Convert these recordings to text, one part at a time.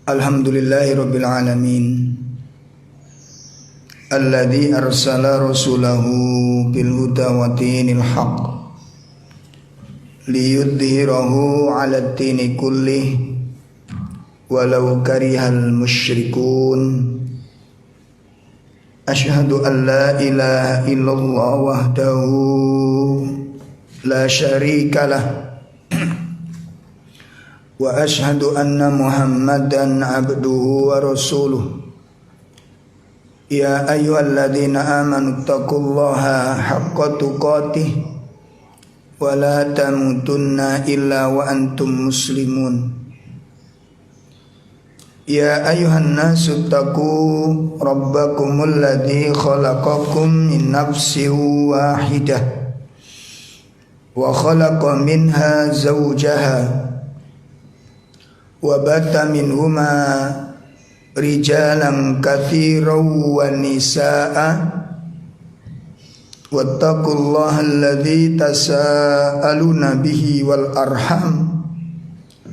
Alhamdulillahirabbil alamin. Alladzi arsala rasulahu bil huda wa dinil haqq liyudhhirahu 'alad dini kullih walau karihal musyrikun. Asyhadu an la ilaha illallah wahdahu la syarikalah wa asyhadu anna Muhammadan abduhu wa rasuluh. Ya ayyuhalladzina amanu taqullaha haqqa tuqatih wa la tamutunna illa wa antum muslimun. Ya ayyuhan nasu taqu rabbakumul ladzi khalaqakum min nafsin wahidah wa khalaqa minha zawjaha wa batta minhuma rijalan katsiran wa nisaa'a wattaqullaha alladzi tasaaluna bihi wal arham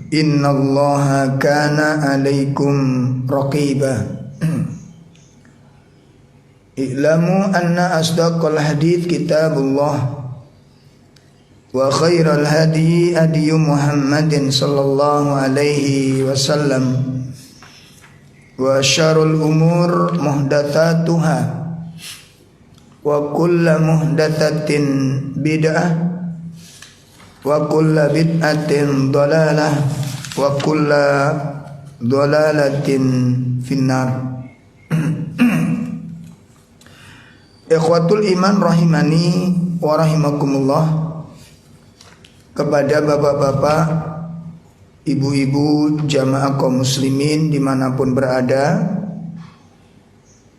innallaha kana 'alaikum raqiba. I'lamu anna asdaqal hadits kitabullah wa khairal hadi hadi Muhammadin sallallahu alaihi wasallam wa syarrul umur muhdatsatuha wa kullu muhdatsatin bid'ah wa kullu bid'atin dhalalah wa kullu dhalalatin finnar. Ikhwatul iman rahimani wa rahimakumullah. Kepada bapak-bapak, ibu-ibu, jamaah kaum muslimin dimanapun berada,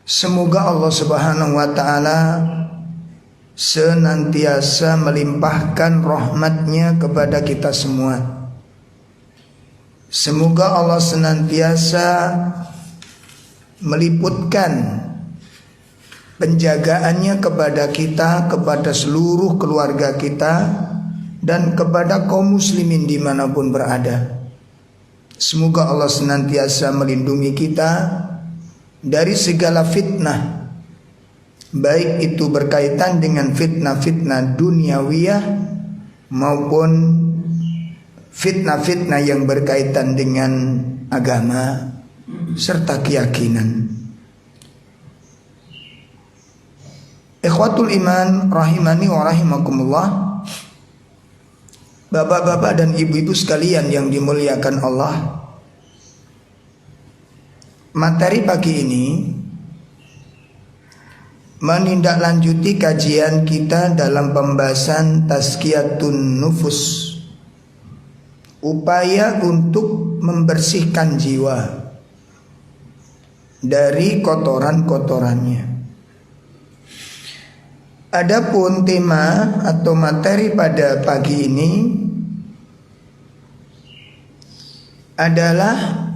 semoga Allah subhanahu wa ta'ala senantiasa melimpahkan rahmatnya kepada kita semua. Semoga Allah senantiasa meliputkan penjagaannya kepada kita, kepada seluruh keluarga kita, dan kepada kaum muslimin dimanapun berada. Semoga Allah senantiasa melindungi kita dari segala fitnah, baik itu berkaitan dengan fitnah-fitnah duniawiyah maupun fitnah-fitnah yang berkaitan dengan agama serta keyakinan. Ikhwatul iman rahimani wa rahimakumullah. Bapak-bapak dan ibu-ibu sekalian yang dimuliakan Allah, materi pagi ini menindaklanjuti kajian kita dalam pembahasan tazkiyatun nufus, upaya untuk membersihkan jiwa dari kotoran-kotorannya. Adapun tema atau materi pada pagi ini adalah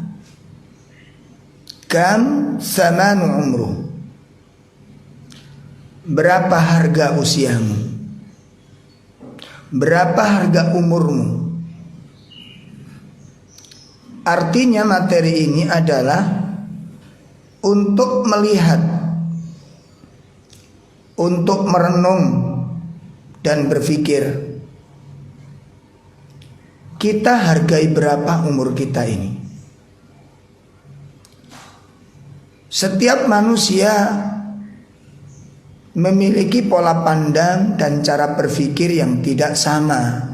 kam samanu umru, berapa harga usiamu, berapa harga umurmu. Artinya materi ini adalah untuk melihat, untuk merenung dan berpikir, kita hargai berapa umur kita ini. Setiap manusia memiliki pola pandang dan cara berpikir yang tidak sama,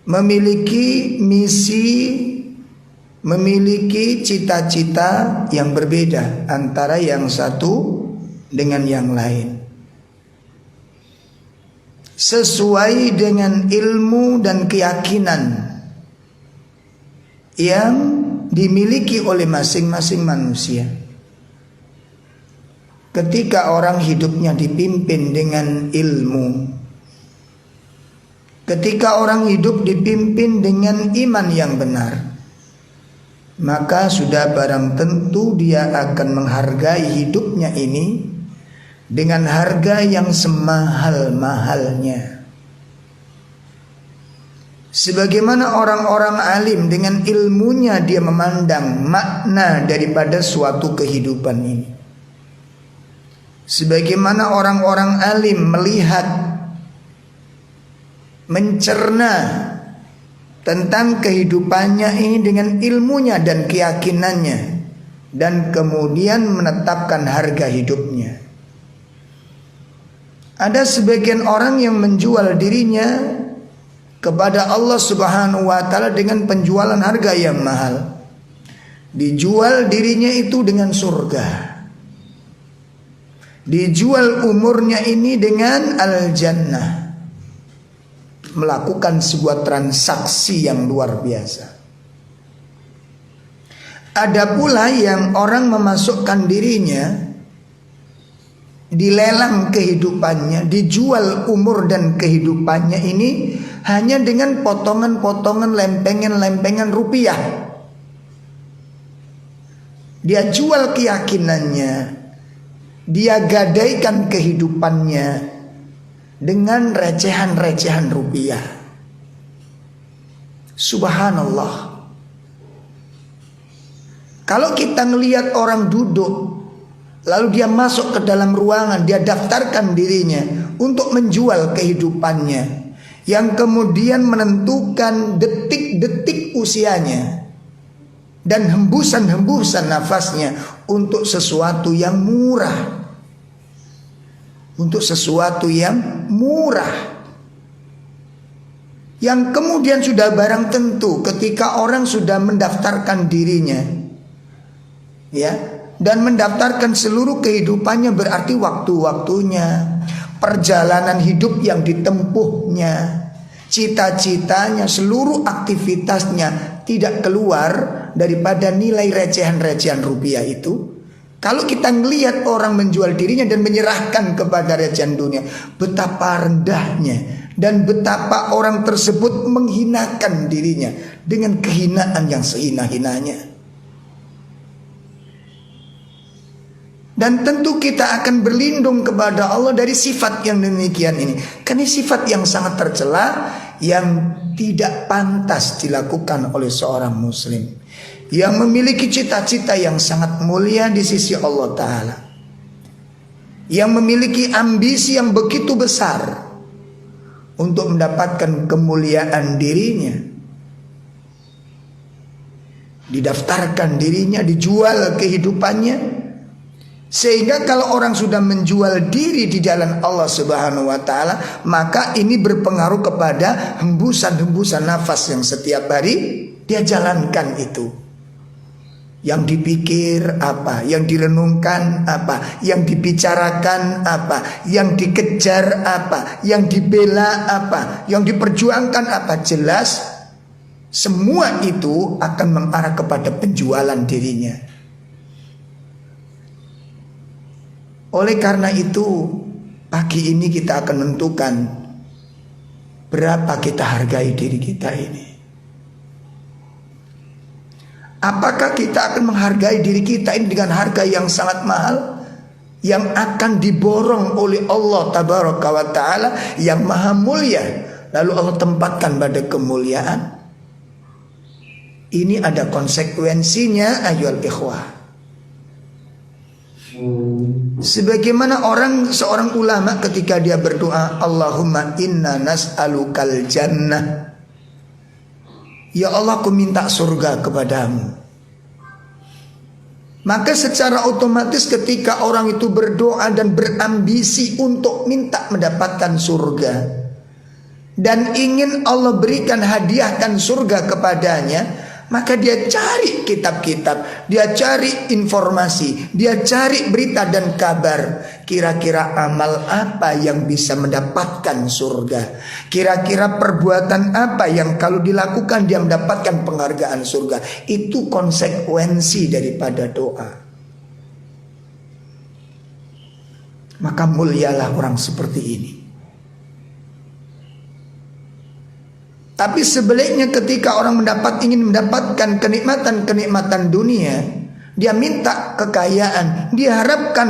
memiliki misi, memiliki cita-cita yang berbeda antara yang satu dengan yang lain, sesuai dengan ilmu dan keyakinan yang dimiliki oleh masing-masing manusia. Ketika orang hidupnya dipimpin dengan ilmu, ketika orang hidup dipimpin dengan iman yang benar, maka sudah barang tentu dia akan menghargai hidupnya ini dengan harga yang semahal-mahalnya. Sebagaimana orang-orang alim dengan ilmunya dia memandang makna daripada suatu kehidupan ini. Sebagaimana orang-orang alim melihat, mencerna tentang kehidupannya ini dengan ilmunya dan keyakinannya, dan kemudian menetapkan harga hidupnya. Ada sebagian orang yang menjual dirinya kepada Allah Subhanahu wa taala dengan penjualan harga yang mahal. Dijual dirinya itu dengan surga. Dijual umurnya ini dengan al-jannah. Melakukan sebuah transaksi yang luar biasa. Ada pula yang orang memasukkan dirinya, dilelang kehidupannya, dijual umur dan kehidupannya ini hanya dengan potongan-potongan lempengan-lempengan rupiah. Dia jual keyakinannya, dia gadaikan kehidupannya dengan recehan-recehan rupiah. Subhanallah. Kalau kita ngelihat orang duduk, lalu dia masuk ke dalam ruangan, dia daftarkan dirinya untuk menjual kehidupannya, yang kemudian menentukan detik-detik usianya dan hembusan-hembusan nafasnya untuk sesuatu yang murah. Untuk sesuatu yang murah, yang kemudian sudah barang tentu ketika orang sudah mendaftarkan dirinya, ya, dan mendaftarkan seluruh kehidupannya, berarti waktu-waktunya, perjalanan hidup yang ditempuhnya, cita-citanya, seluruh aktivitasnya tidak keluar daripada nilai recehan-recehan rupiah itu. Kalau kita melihat orang menjual dirinya dan menyerahkan kepada recehan dunia, betapa rendahnya dan betapa orang tersebut menghinakan dirinya dengan kehinaan yang sehina-hinanya. Dan tentu kita akan berlindung kepada Allah dari sifat yang demikian ini. Karena sifat yang sangat tercela, yang tidak pantas dilakukan oleh seorang muslim yang memiliki cita-cita yang sangat mulia di sisi Allah Ta'ala, yang memiliki ambisi yang begitu besar untuk mendapatkan kemuliaan dirinya. Didaftarkan dirinya, dijual kehidupannya, sehingga kalau orang sudah menjual diri di jalan Allah Subhanahu wa taala, maka ini berpengaruh kepada hembusan-hembusan nafas yang setiap hari dia jalankan itu. Yang dipikir apa, yang direnungkan apa, yang dibicarakan apa, yang dikejar apa, yang dibela apa, yang diperjuangkan apa, jelas semua itu akan mengarah kepada penjualan dirinya. Oleh karena itu, pagi ini kita akan menentukan berapa kita hargai diri kita ini. Apakah kita akan menghargai diri kita ini dengan harga yang sangat mahal, yang akan diborong oleh Allah Tabaraka wa Ta'ala yang maha mulia, lalu Allah tempatkan pada kemuliaan? Ini ada konsekuensinya, ayyuhal ikhwah. Sebagaimana seorang ulama ketika dia berdoa, Allahumma inna nas'alukal jannah, ya Allah, aku minta surga kepadamu. Maka secara otomatis ketika orang itu berdoa dan berambisi untuk minta mendapatkan surga, dan ingin Allah berikan hadiahkan surga kepadanya, maka dia cari kitab-kitab, dia cari informasi, dia cari berita dan kabar. Kira-kira amal apa yang bisa mendapatkan surga? Kira-kira perbuatan apa yang kalau dilakukan dia mendapatkan penghargaan surga? Itu konsekuensi daripada doa. Maka mulialah orang seperti ini. Tapi sebaliknya ketika orang ingin mendapatkan kenikmatan dunia, dia minta kekayaan, dia harapkan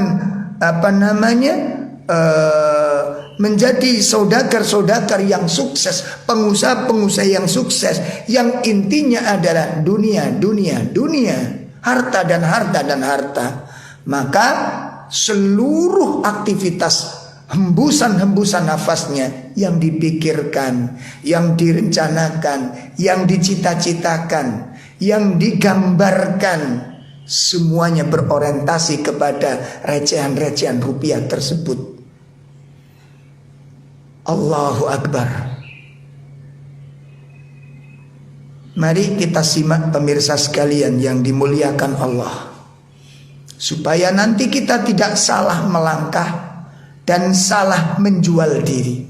menjadi saudagar-saudagar yang sukses, pengusaha-pengusaha yang sukses, yang intinya adalah dunia, harta dan harta, maka seluruh aktivitas hembusan-hembusan nafasnya yang dipikirkan, yang direncanakan, yang dicita-citakan, yang digambarkan, semuanya berorientasi kepada recehan-recehan rupiah tersebut. Allahu Akbar. Mari kita simak pemirsa sekalian yang dimuliakan Allah, supaya nanti kita tidak salah melangkah dan salah menjual diri.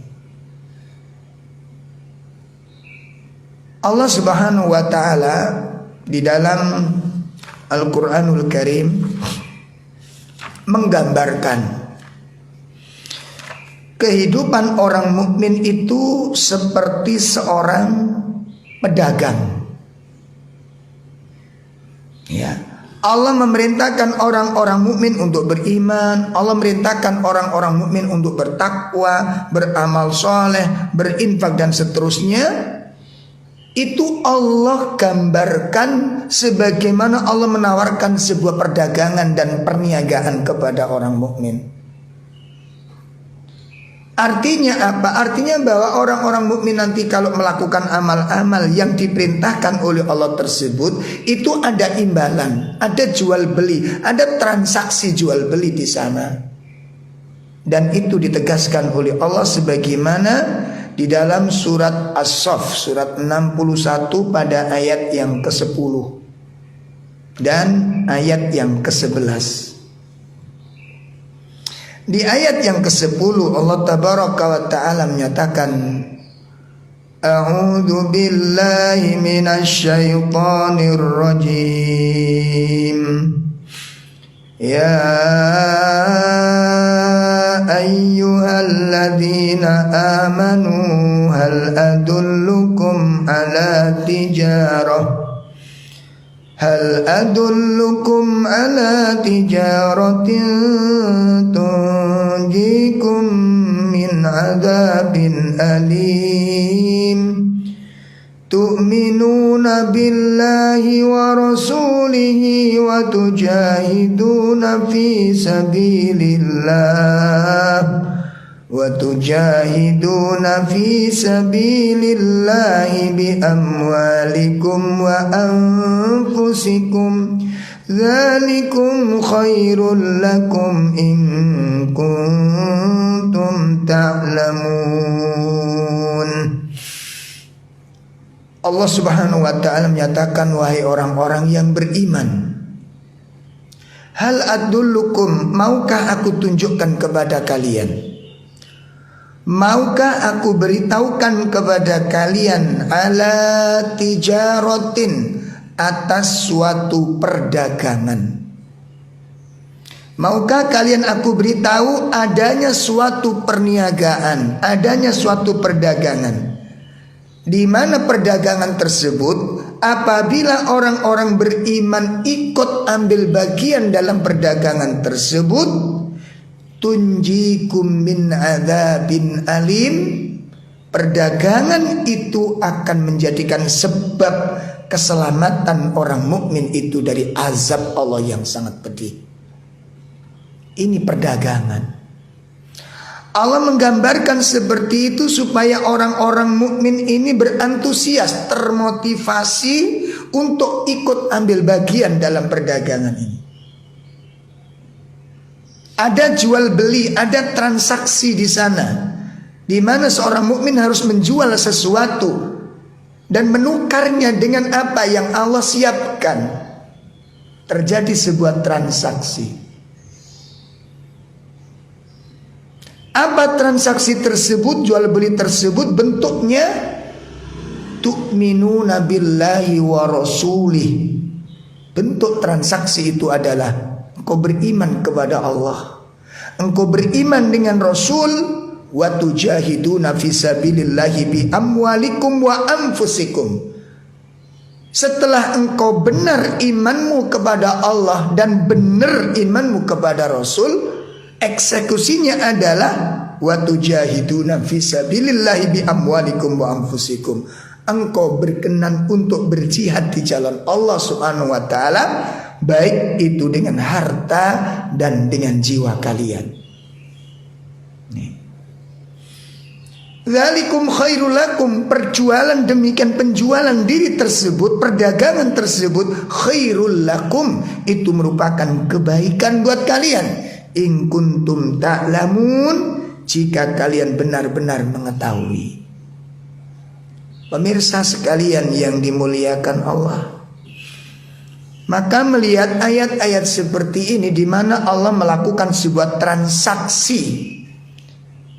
Allah Subhanahu wa ta'ala di dalam Al-Quranul Karim menggambarkan kehidupan orang mukmin itu seperti seorang pedagang. Ya, Allah memerintahkan orang-orang mukmin untuk beriman. Allah merintahkan orang-orang mukmin untuk bertakwa, beramal soleh, berinfak dan seterusnya. Itu Allah gambarkan sebagaimana Allah menawarkan sebuah perdagangan dan perniagaan kepada orang mukmin. Artinya apa? Artinya bahwa orang-orang mukmin nanti kalau melakukan amal-amal yang diperintahkan oleh Allah tersebut, itu ada imbalan, ada jual beli, ada transaksi jual beli di sana. Dan itu ditegaskan oleh Allah sebagaimana di dalam surat As-Saff, surat 61 pada ayat yang ke-10 dan ayat yang ke-11. Di ayat yang ke-10 Allah Tabaraka wa Ta'ala menyatakan, A'udzu billahi minasy syaithanir rajim. Ya ayyuhalladzina amanu hal adullukum ala tijarah Hal adullukum ala tijaratin tunjikum min adabin alim tu'minuna billahi wa rasulihi wa tujahiduna fi sabilillah bi amwalikum wa anfusikum dzalikum khairul lakum in kuntum ta'lamun. Allah Subhanahu wa ta'ala menyatakan, wahai orang-orang yang beriman, hal adullukum, maukah aku tunjukkan kepada kalian, maukah aku beritahukan kepada kalian ala tijaratin, atas suatu perdagangan. Maukah kalian aku beritahu adanya suatu perniagaan, adanya suatu perdagangan, di mana perdagangan tersebut apabila orang-orang beriman ikut ambil bagian dalam perdagangan tersebut, tunjikum min adzabin alim, perdagangan itu akan menjadikan sebab keselamatan orang mukmin itu dari azab Allah yang sangat pedih. Ini perdagangan. Allah menggambarkan seperti itu supaya orang-orang mukmin ini berantusias, termotivasi untuk ikut ambil bagian dalam perdagangan ini. Ada jual beli, ada transaksi di sana, di mana seorang mukmin harus menjual sesuatu dan menukarnya dengan apa yang Allah siapkan. Terjadi sebuah transaksi. Apa transaksi tersebut, jual beli tersebut? Bentuknya tu'minuna billahi wa rasulih. Bentuk transaksi itu adalah engkau beriman kepada Allah, engkau beriman dengan Rasul, wa tujahiduna fi sabilillahi bi amwalikum wa anfusikum. Setelah engkau benar imanmu kepada Allah dan benar imanmu kepada Rasul, eksekusinya adalah wa tujahiduna fisabilillahi bi amwalikum wa anfusikum. Engkau berkenan untuk berjihad di jalan Allah Subhanahu wa taala, baik itu dengan harta dan dengan jiwa kalian. Dzalikum khairul lakum, perjualan demikian, penjualan diri tersebut, perdagangan tersebut khairul lakum, itu merupakan kebaikan buat kalian. In kuntum ta'lamun, jika kalian benar-benar mengetahui. Pemirsa sekalian yang dimuliakan Allah, maka melihat ayat-ayat seperti ini di mana Allah melakukan sebuah transaksi,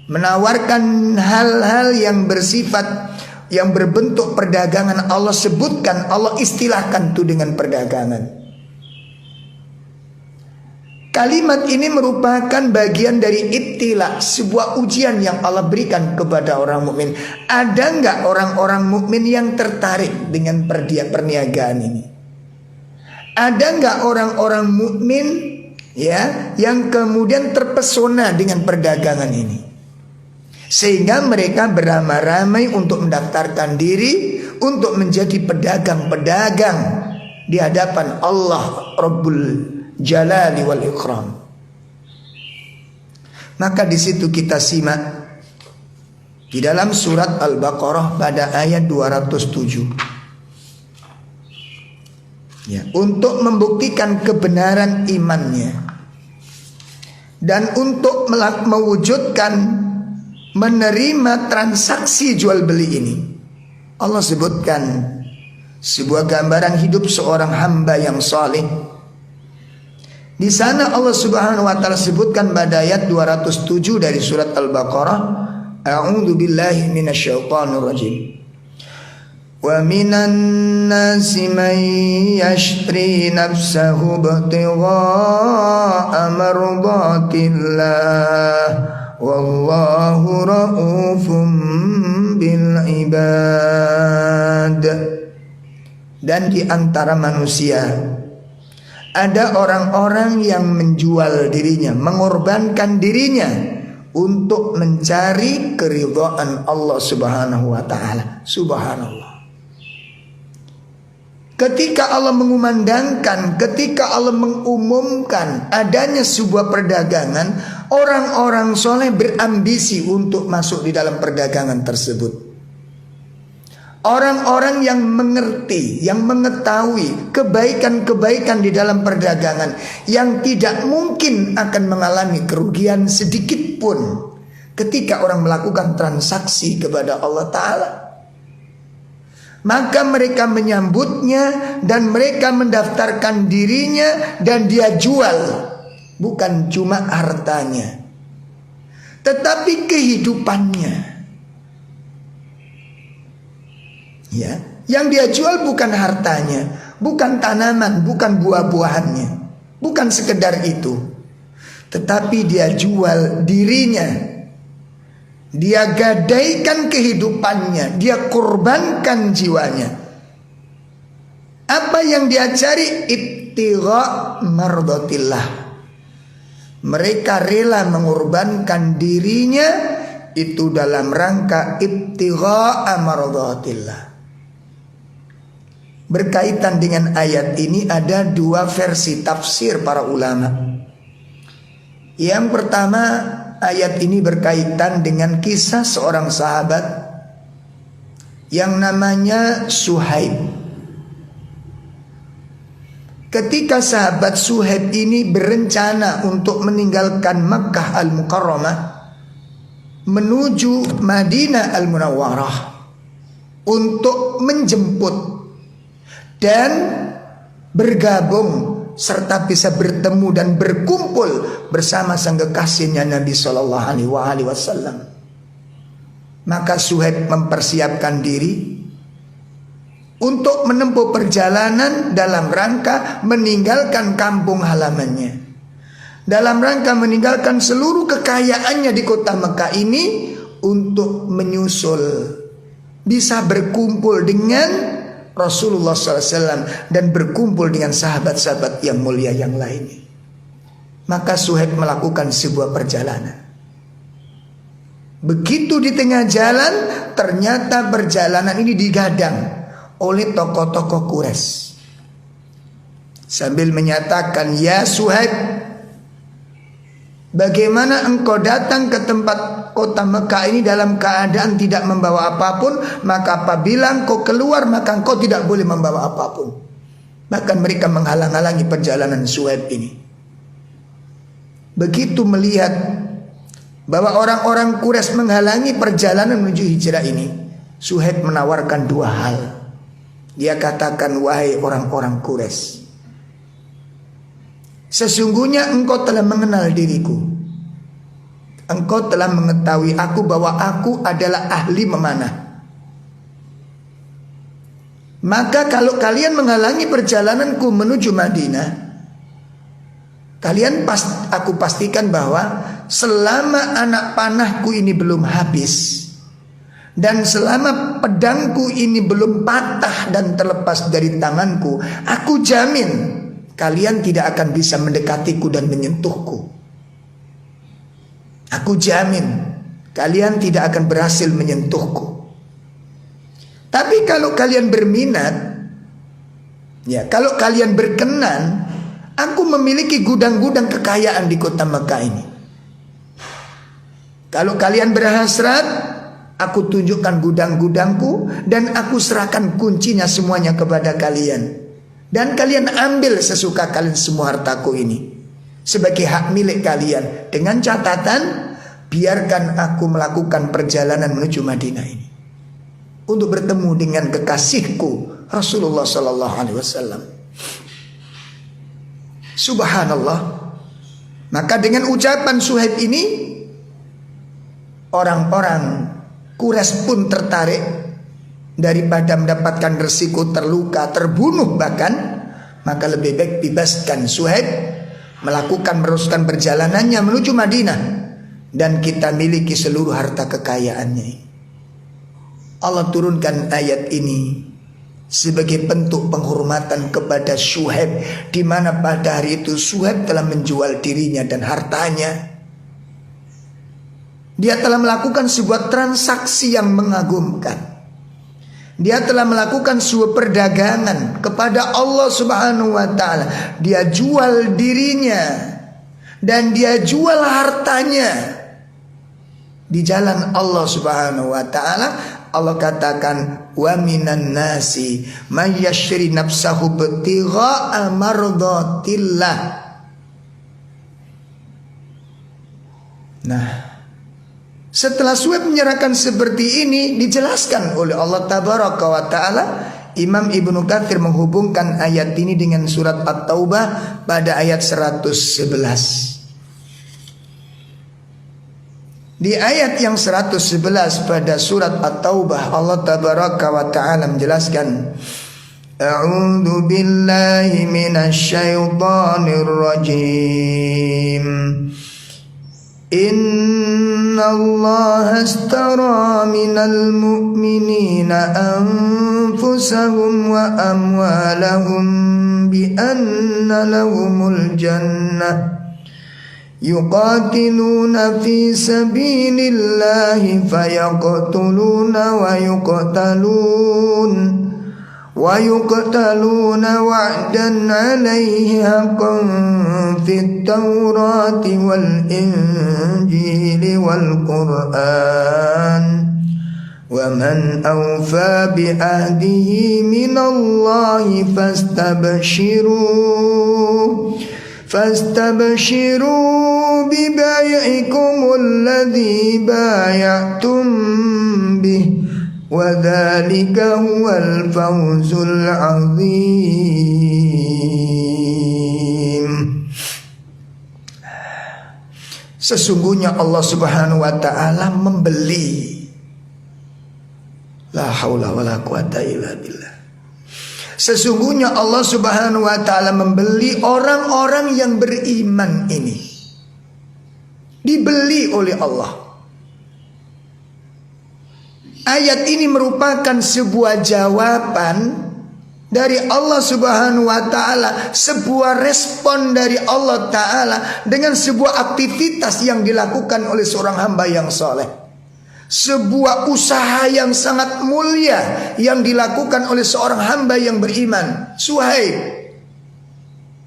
menawarkan hal-hal yang bersifat, yang berbentuk perdagangan, Allah sebutkan, Allah istilahkan itu dengan perdagangan. Kalimat ini merupakan bagian dari ibtila, sebuah ujian yang Allah berikan kepada orang mukmin. Ada nggak orang-orang mukmin yang tertarik dengan perniagaan ini? Ada nggak orang-orang mukmin ya yang kemudian terpesona dengan perdagangan ini, sehingga mereka beramai-ramai untuk mendaftarkan diri untuk menjadi pedagang-pedagang di hadapan Allah Rabbul Jalali wal Ikram. Maka di situ kita simak di dalam surat Al-Baqarah pada ayat 207. Ya, untuk membuktikan kebenaran imannya dan untuk mewujudkan menerima transaksi jual beli ini, Allah sebutkan sebuah gambaran hidup seorang hamba yang saleh. Di sana Allah Subhanahu wa taala sebutkan pada ayat 207 dari surat Al-Baqarah, A'udzu billahi minasyaitonir rajim. Wa minan nasi man yashri nafsahu ibtigha'a mardatillah wallahu ra'ufum bil ibad. Dan di antara manusia ada orang-orang yang menjual dirinya, mengorbankan dirinya untuk mencari keridhaan Allah Subhanahu wa taala. Subhanallah. Ketika Allah mengumandangkan, ketika Allah mengumumkan adanya sebuah perdagangan, orang-orang soleh berambisi untuk masuk di dalam perdagangan tersebut. Orang-orang yang mengerti, yang mengetahui kebaikan-kebaikan di dalam perdagangan, yang tidak mungkin akan mengalami kerugian sedikit pun ketika orang melakukan transaksi kepada Allah Ta'ala. Maka mereka menyambutnya dan mereka mendaftarkan dirinya dan dia jual. Bukan cuma hartanya, tetapi kehidupannya. Ya, yang dia jual bukan hartanya, bukan tanaman, bukan buah-buahannya, bukan sekedar itu, tetapi dia jual dirinya. Dia gadaikan kehidupannya, dia korbankan jiwanya. Apa yang dia cari? Ibtigha' mardatillah. Mereka rela mengorbankan dirinya itu dalam rangka ibtigha' mardatillah. Berkaitan dengan ayat ini ada dua versi tafsir para ulama. Yang pertama, ayat ini berkaitan dengan kisah seorang sahabat yang namanya Suhaib. Ketika sahabat Suhaib ini berencana untuk meninggalkan Makkah Al-Mukarramah menuju Madinah Al-Munawwarah untuk menjemput dan bergabung serta bisa bertemu dan berkumpul bersama sang kekasihnya Nabi Sallallahu Alaihi Wasallam. Maka Suhaib mempersiapkan diri untuk menempuh perjalanan dalam rangka meninggalkan kampung halamannya, dalam rangka meninggalkan seluruh kekayaannya di kota Mekah ini untuk menyusul bisa berkumpul dengan Rasulullah SAW dan berkumpul dengan sahabat-sahabat yang mulia yang lainnya. Maka Suhaib melakukan sebuah perjalanan. Begitu di tengah jalan, ternyata perjalanan ini digadang oleh tokoh-tokoh Quraisy. Sambil menyatakan, "Ya Suhaib, bagaimana engkau datang ke tempat kota Mekah ini dalam keadaan tidak membawa apapun? Maka apabila engkau keluar, maka engkau tidak boleh membawa apapun." Bahkan mereka menghalang-halangi perjalanan Suhaib ini. Begitu melihat bahwa orang-orang Quraisy menghalangi perjalanan menuju hijrah ini, Suhaib menawarkan dua hal. Dia katakan, "Wahai orang-orang Quraisy, sesungguhnya engkau telah mengenal diriku. Engkau telah mengetahui aku bahwa aku adalah ahli memanah. Maka kalau kalian menghalangi perjalananku menuju Madinah, aku pastikan bahwa selama anak panahku ini belum habis, dan selama pedangku ini belum patah dan terlepas dari tanganku, aku jamin kalian tidak akan bisa mendekatiku dan menyentuhku. Aku jamin kalian tidak akan berhasil menyentuhku. Tapi kalau kalian berminat, kalau kalian berkenan, aku memiliki gudang-gudang kekayaan di kota Mekah ini. Kalau kalian berhasrat, aku tunjukkan gudang-gudangku dan aku serahkan kuncinya semuanya kepada kalian. Dan kalian ambil sesuka kalian semua hartaku ini sebagai hak milik kalian. Dengan catatan, biarkan aku melakukan perjalanan menuju Madinah ini untuk bertemu dengan kekasihku Rasulullah Sallallahu Alaihi Wasallam." Subhanallah. Maka dengan ucapan Suhaib ini, orang-orang Quraisy pun tertarik. Daripada mendapatkan resiko terluka, terbunuh bahkan, maka lebih baik bebaskan Suhaib, meneruskan perjalanannya menuju Madinah, dan kita miliki seluruh harta kekayaannya. Allah turunkan ayat ini sebagai bentuk penghormatan kepada Suhaib, di mana pada hari itu Suhaib telah menjual dirinya dan hartanya. Dia telah melakukan sebuah transaksi yang mengagumkan. Dia telah melakukan sebuah perdagangan kepada Allah Subhanahu wa ta'ala. Dia jual dirinya dan dia jual hartanya di jalan Allah Subhanahu wa ta'ala. Allah katakan, "Wa minan nasi may yashri nafsahu ibtigha'a mardatillah." Nah, setelah Suhaib menyerahkan seperti ini, dijelaskan oleh Allah Tabaraka wa Ta'ala. Imam Ibnu Katsir menghubungkan ayat ini dengan surat At-Taubah pada ayat 111. Di ayat yang 111 pada surat At-Taubah, Allah Tabaraka wa Ta'ala menjelaskan, "A'udzu billahi minasy syaithanir rajim. Innallaha astara minal mu'minina anfusahum wa amwalahum bi anna lahumul jannah yuqatiluna fi sabilillahi fayaqtuluna wa yuqtaluna wa'dan 'alaihi haqqan fit Taurati wal Injili wal Qur'an wa man awfa bi ahdihi minallahi fastabshiru bi bai'ikumul ladzi bay'atum bih wa dzalika huwal fawzul 'adzim. Sesungguhnya Allah Subhanahu wa ta'ala membeli, la haula wala quwata illa billah. Sesungguhnya Allah Subhanahu wa ta'ala membeli orang-orang yang beriman ini. Dibeli oleh Allah. Ayat ini merupakan sebuah jawaban dari Allah Subhanahu wa ta'ala, sebuah respon dari Allah ta'ala dengan sebuah aktivitas yang dilakukan oleh seorang hamba yang soleh, sebuah usaha yang sangat mulia yang dilakukan oleh seorang hamba yang beriman. Suhaib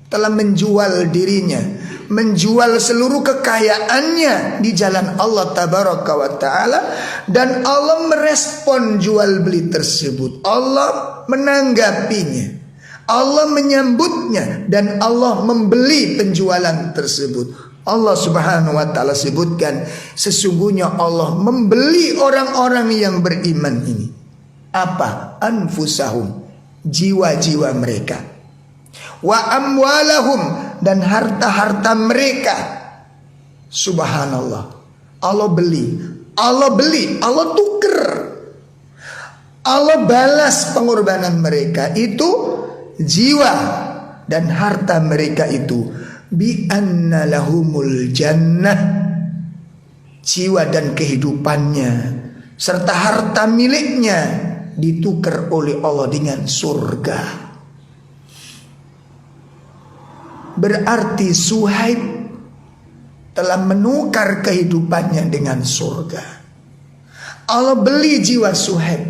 telah menjual dirinya, menjual seluruh kekayaannya di jalan Allah tabaraka wa ta'ala, dan Allah merespon jual beli tersebut. Allah menanggapinya, Allah menyambutnya, dan Allah membeli penjualan tersebut. Allah Subhanahu wa ta'ala sebutkan, sesungguhnya Allah membeli orang-orang yang beriman ini. Apa? Anfusahum, jiwa-jiwa mereka. Wa amwalahum, dan harta-harta mereka. Subhanallah. Allah beli, Allah beli, Allah tuker, Allah balas pengorbanan mereka itu, jiwa dan harta mereka itu, bi anna lahumul jannah, jiwa dan kehidupannya serta harta miliknya ditukar oleh Allah dengan surga. Berarti Suhaib telah menukar kehidupannya dengan surga. Allah beli jiwa Suhaib,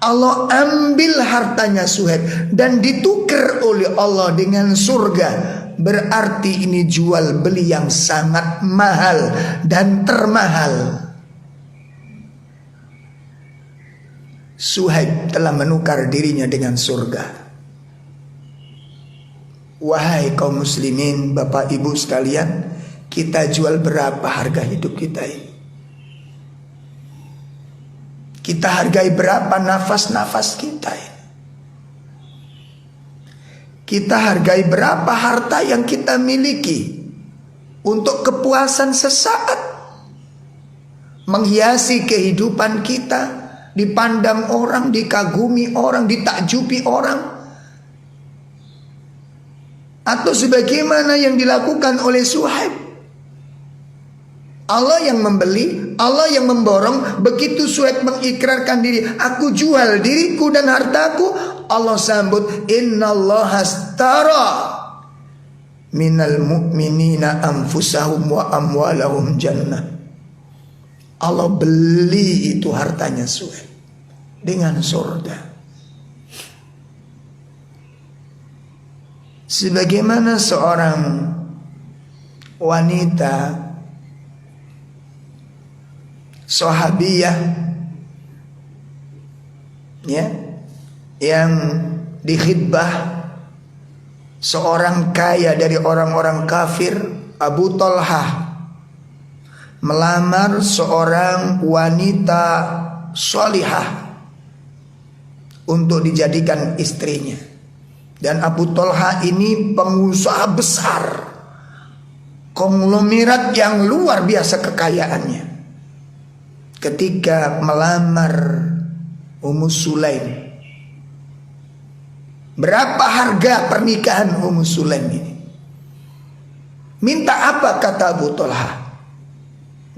Allah ambil hartanya Suhaib, dan ditukar oleh Allah dengan surga. Berarti ini jual beli yang sangat mahal dan termahal. Suhaib telah menukar dirinya dengan surga. Wahai kaum muslimin, bapak ibu sekalian, kita jual berapa harga hidup kita ini? Kita hargai berapa nafas-nafas kita ini? Kita hargai berapa harta yang kita miliki untuk kepuasan sesaat, menghiasi kehidupan kita, dipandang orang, dikagumi orang, ditakjubi orang? Atau sebagaimana yang dilakukan oleh Suhaib, Allah yang membeli, Allah yang memborong. Begitu Suhaib mengikrarkan diri, aku jual diriku dan hartaku, Allah sambut, innallaha astara minal mu'minina anfusahum wa amwalahum jannah. Allah beli itu hartanya Suhaib dengan surga. Sebagaimana seorang wanita sahabiyah, ya, yang dikhidbah seorang kaya dari orang-orang kafir, Abu Talhah, melamar seorang wanita sholihah untuk dijadikan istrinya. Dan Abu Talha ini pengusaha besar, konglomerat yang luar biasa kekayaannya. Ketika melamar Ummu Sulaim, berapa harga pernikahan Ummu Sulaim ini? Minta apa kata Abu Talha?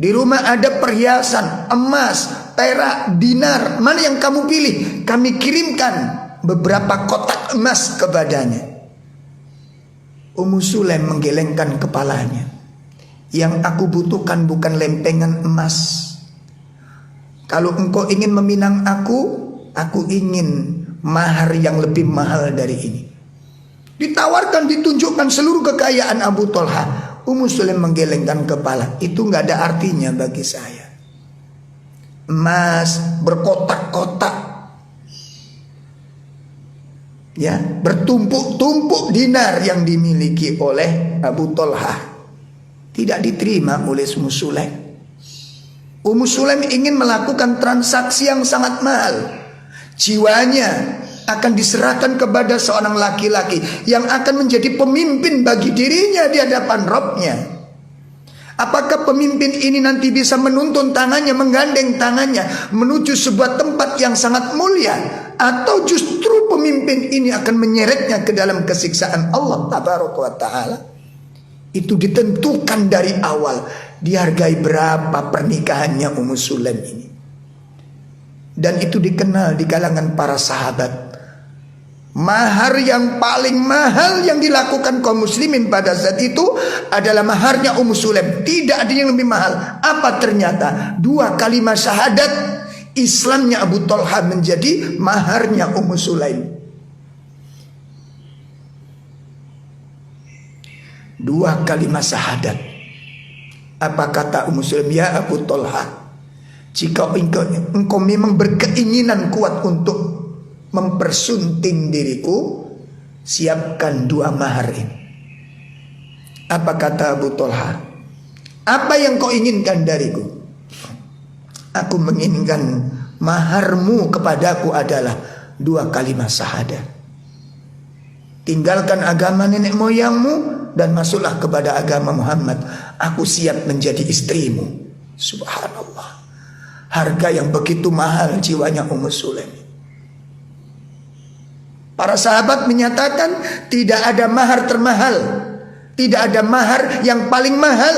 Di rumah ada perhiasan emas, perak, dinar, mana yang kamu pilih? Kami kirimkan beberapa kotak emas kepadanya. Ummu Sulaim menggelengkan kepalanya. Yang aku butuhkan bukan lempengan emas. Kalau engkau ingin meminang aku ingin mahar yang lebih mahal dari ini. Ditawarkan, ditunjukkan seluruh kekayaan Abu Talha. Ummu Sulaim menggelengkan kepala. Itu gak ada artinya bagi saya. Emas berkotak-kotak, ya, bertumpuk-tumpuk dinar yang dimiliki oleh Abu Talha tidak diterima oleh Ummu Sulaim. Ummu Sulaim ingin melakukan transaksi yang sangat mahal. Jiwanya akan diserahkan kepada seorang laki-laki yang akan menjadi pemimpin bagi dirinya di hadapan Rabb-nya. Apakah pemimpin ini nanti bisa menuntun tangannya, menggandeng tangannya menuju sebuah tempat yang sangat mulia, atau justru pemimpin ini akan menyeretnya ke dalam kesiksaan Allah tabaraka wa ta'ala? Itu ditentukan dari awal. Dihargai berapa pernikahannya Ummu Sulaim ini. Dan itu dikenal di kalangan para sahabat. Mahar yang paling mahal yang dilakukan kaum muslimin pada saat itu adalah maharnya Ummu Sulaim. Tidak ada yang lebih mahal. Apa ternyata? 2 kalimat syahadat. Islamnya Abu Talha menjadi maharnya Ummu Sulaim. 2 kalimat syahadat. Apa kata Ummu Sulaim? Ya Abu Talha, jika engkau memang berkeinginan kuat untuk mempersunting diriku, siapkan 2 mahar ini. Apa kata Abu Talha? Apa yang kau inginkan dariku? Aku menginginkan maharmu kepadaku adalah 2 kalimat syahadat. Tinggalkan agama nenek moyangmu dan masuklah kepada agama Muhammad. Aku siap menjadi istrimu. Subhanallah. Harga yang begitu mahal jiwanya Ummu Sulaim. Para sahabat menyatakan tidak ada mahar termahal, tidak ada mahar yang paling mahal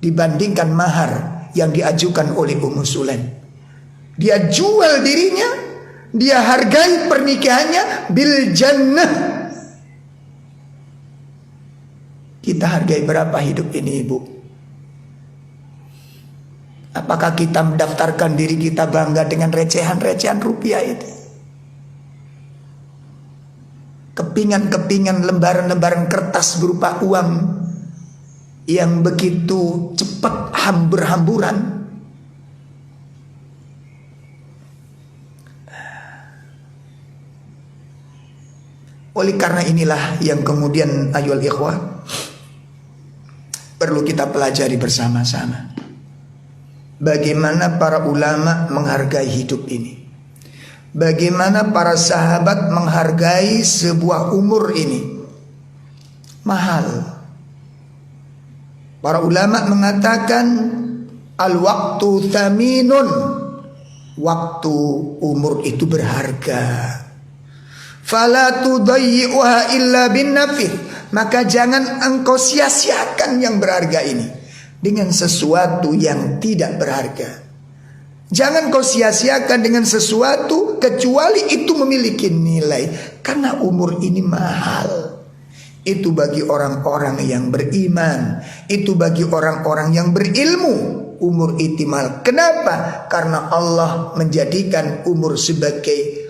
dibandingkan mahar yang diajukan oleh Ummu Sulaim. Dia jual dirinya, dia hargai pernikahannya bil jannah. Kita hargai berapa hidup ini, Ibu? Apakah kita mendaftarkan diri kita bangga dengan recehan-recehan rupiah itu? Kepingan-kepingan lembaran-lembaran kertas berupa uang yang begitu cepat berhamburan. Oleh karena inilah yang kemudian ayyuhal ikhwah perlu kita pelajari bersama-sama. Bagaimana para ulama menghargai hidup ini. Bagaimana para sahabat menghargai sebuah umur ini. Mahal. Para ulama mengatakan al-waqtu thaminun. Waktu umur itu berharga. Fala tudayyi'uha illa bin nafith. Maka jangan engkau sia-siakan yang berharga ini dengan sesuatu yang tidak berharga. Jangan kau sia-siakan dengan sesuatu kecuali itu memiliki nilai. Karena umur ini mahal. Itu bagi orang-orang yang beriman, itu bagi orang-orang yang berilmu. Umur itu mahal. Kenapa? Karena Allah menjadikan umur sebagai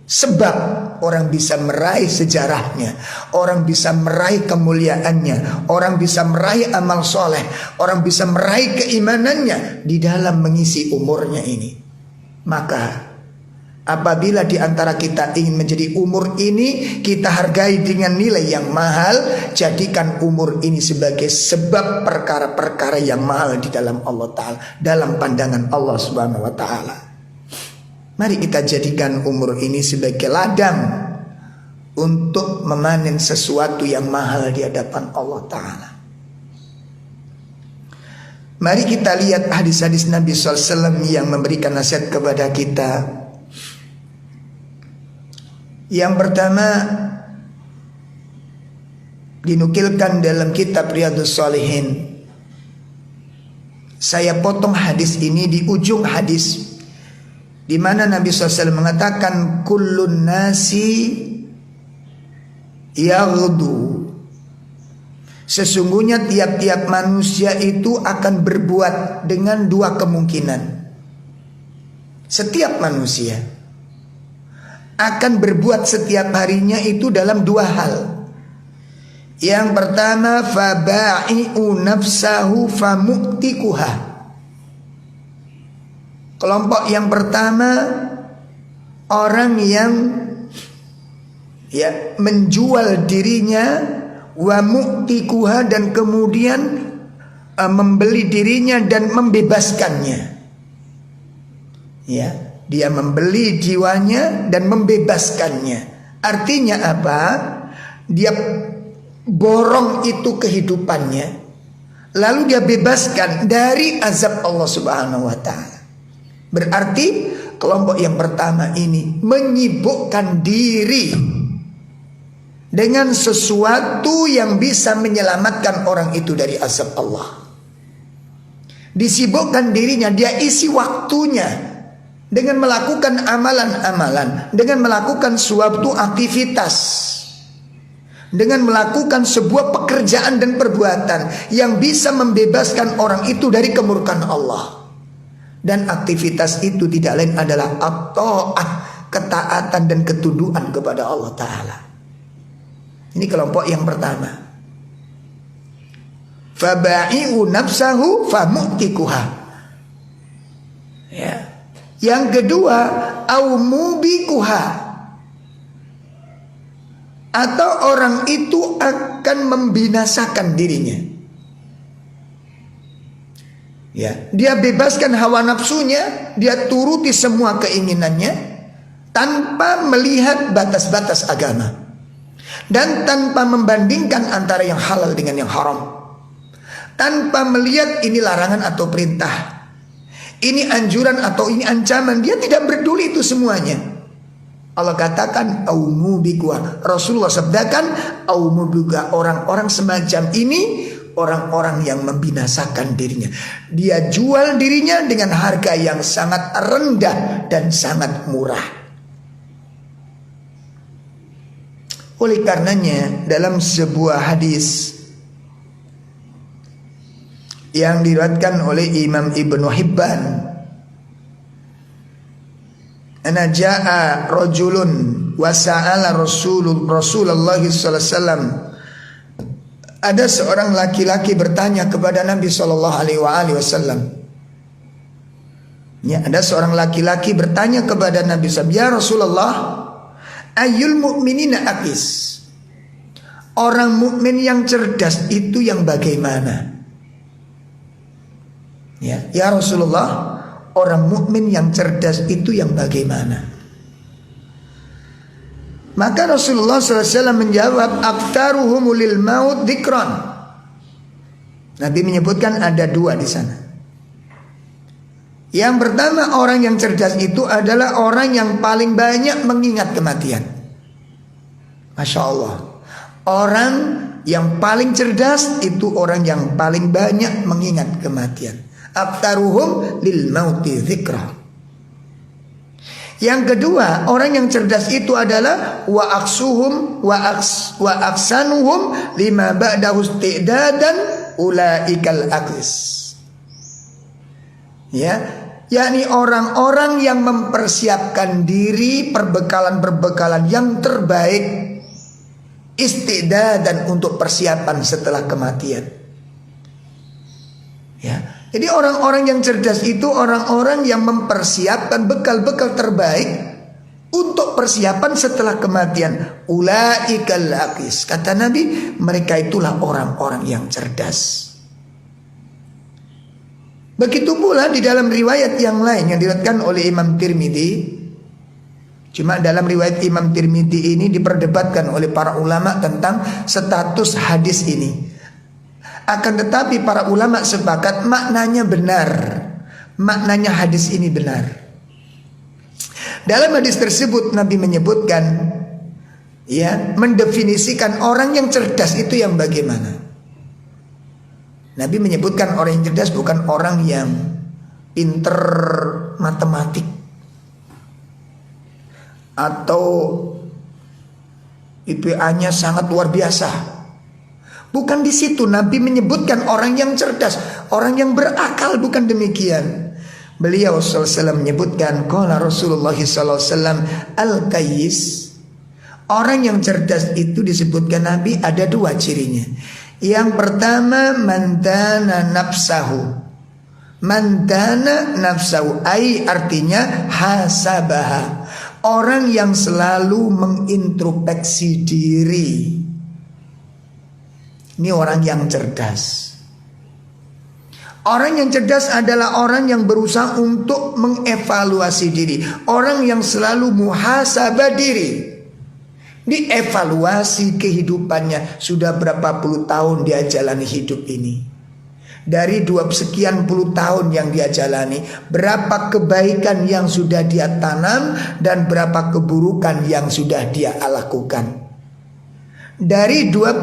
sebab orang bisa meraih sejarahnya, orang bisa meraih kemuliaannya, orang bisa meraih amal soleh, orang bisa meraih keimanannya di dalam mengisi umurnya ini. Maka apabila di antara kita ingin menjadi umur ini kita hargai dengan nilai yang mahal, jadikan umur ini sebagai sebab perkara-perkara yang mahal di dalam Allah Ta'ala, dalam pandangan Allah Subhanahu wa Ta'ala. Mari kita jadikan umur ini sebagai ladang untuk memanen sesuatu yang mahal di hadapan Allah Ta'ala. Mari kita lihat hadis-hadis Nabi SAW yang memberikan nasihat kepada kita. Yang pertama dinukilkan dalam kitab Riyadhus Shalihin. Saya potong hadis ini di ujung hadis, di mana Nabi SAW mengatakan kullun nasi yaghdu. Sesungguhnya tiap-tiap manusia itu akan berbuat dengan 2 kemungkinan. Setiap manusia akan berbuat setiap harinya itu dalam 2 hal. Yang pertama faba'i'u nafsahu famu'tikuha. Kelompok yang pertama orang yang menjual dirinya wa mu'tikuha, dan kemudian membeli dirinya dan membebaskannya. Ya, dia membeli jiwanya dan membebaskannya. Artinya apa? Dia borong itu kehidupannya, lalu dia bebaskan dari azab Allah Subhanahu wa Ta'ala. Berarti kelompok yang pertama ini menyibukkan diri dengan sesuatu yang bisa menyelamatkan orang itu dari azab Allah. Disibukkan dirinya, dia isi waktunya dengan melakukan amalan-amalan, dengan melakukan suatu aktivitas, dengan melakukan sebuah pekerjaan dan perbuatan yang bisa membebaskan orang itu dari kemurkaan Allah. Dan aktivitas itu tidak lain adalah at-ta'ah, ketaatan dan ketundukan kepada Allah Ta'ala. Ini kelompok yang pertama. Faba'i'u nafsahu famu'tikuha. Ya. Yang kedua, au mubikuha, atau orang itu akan membinasakan dirinya. Ya, dia bebaskan hawa nafsunya, dia turuti semua keinginannya tanpa melihat batas-batas agama dan tanpa membandingkan antara yang halal dengan yang haram, tanpa melihat ini larangan atau perintah, ini anjuran atau ini ancaman. Dia tidak peduli itu semuanya. Allah katakan aumubikuha. Rasulullah sabdakan aumubikuha. Orang-orang semacam ini orang-orang yang membinasakan dirinya. Dia jual dirinya dengan harga yang sangat rendah dan sangat murah. Oleh karenanya dalam sebuah hadis yang diriwayatkan oleh Imam Ibnu Hibban, ana jaa rajulun wa sa'ala Rasulullah sallallahu alaihi wasallam. Ada seorang laki-laki bertanya kepada Nabi sallallahu alaihi wasallam. Ya, ada seorang laki-laki bertanya kepada Nabi sallallahu alaihi wasallam, "Ya Rasulullah, ayyul mu'minina aqis?" Orang mukmin yang cerdas itu yang bagaimana? Ya Rasulullah, orang mukmin yang cerdas itu yang bagaimana? Maka Rasulullah SAW menjawab, aktaruhum lil maut dzikran. Nabi menyebutkan ada dua di sana. Yang pertama, orang yang cerdas itu adalah orang yang paling banyak mengingat kematian. Masya Allah. Orang yang paling cerdas itu orang yang paling banyak mengingat kematian. Aktaruhum lil mauti dzikra. Yang kedua, orang yang cerdas itu adalah wa aksuhum wa aksanuhum lima ba'dahu isti'dadan ulaikal aqis. Ya, yakni orang-orang yang mempersiapkan diri perbekalan-perbekalan yang terbaik, isti'dadan untuk persiapan setelah kematian. Ya. Jadi orang-orang yang cerdas itu orang-orang yang mempersiapkan bekal-bekal terbaik untuk persiapan setelah kematian. Ulaikal aqis. Kata Nabi, mereka itulah orang-orang yang cerdas. Begitu pula di dalam riwayat yang lain yang diriwayatkan oleh Imam Tirmidzi. Cuma dalam riwayat Imam Tirmidzi ini diperdebatkan oleh para ulama tentang status hadis ini. Akan tetapi para ulama sepakat maknanya benar. Maknanya hadis ini benar. Dalam hadis tersebut Nabi menyebutkan, ya, mendefinisikan orang yang cerdas itu yang bagaimana. Nabi menyebutkan orang yang cerdas bukan orang yang pinter matematik atau IPA-nya sangat luar biasa. Bukan di situ Nabi menyebutkan orang yang cerdas, orang yang berakal, bukan demikian. Beliau SAW menyebutkan, qala Rasulullah SAW al-qayyis. Orang yang cerdas itu disebutkan Nabi ada dua cirinya. Yang pertama, mandana nafsahu. Mandana nafsahu ai artinya hasabaha. Orang yang selalu mengintrospeksi diri. Ini orang yang cerdas. Orang yang cerdas adalah orang yang berusaha untuk mengevaluasi diri. Orang yang selalu muhasabah diri. Dievaluasi kehidupannya. Sudah berapa puluh tahun dia jalani hidup ini. Dari 2 sekian puluh tahun yang dia jalani, berapa kebaikan yang sudah dia tanam dan berapa keburukan yang sudah dia lakukan. Dari dua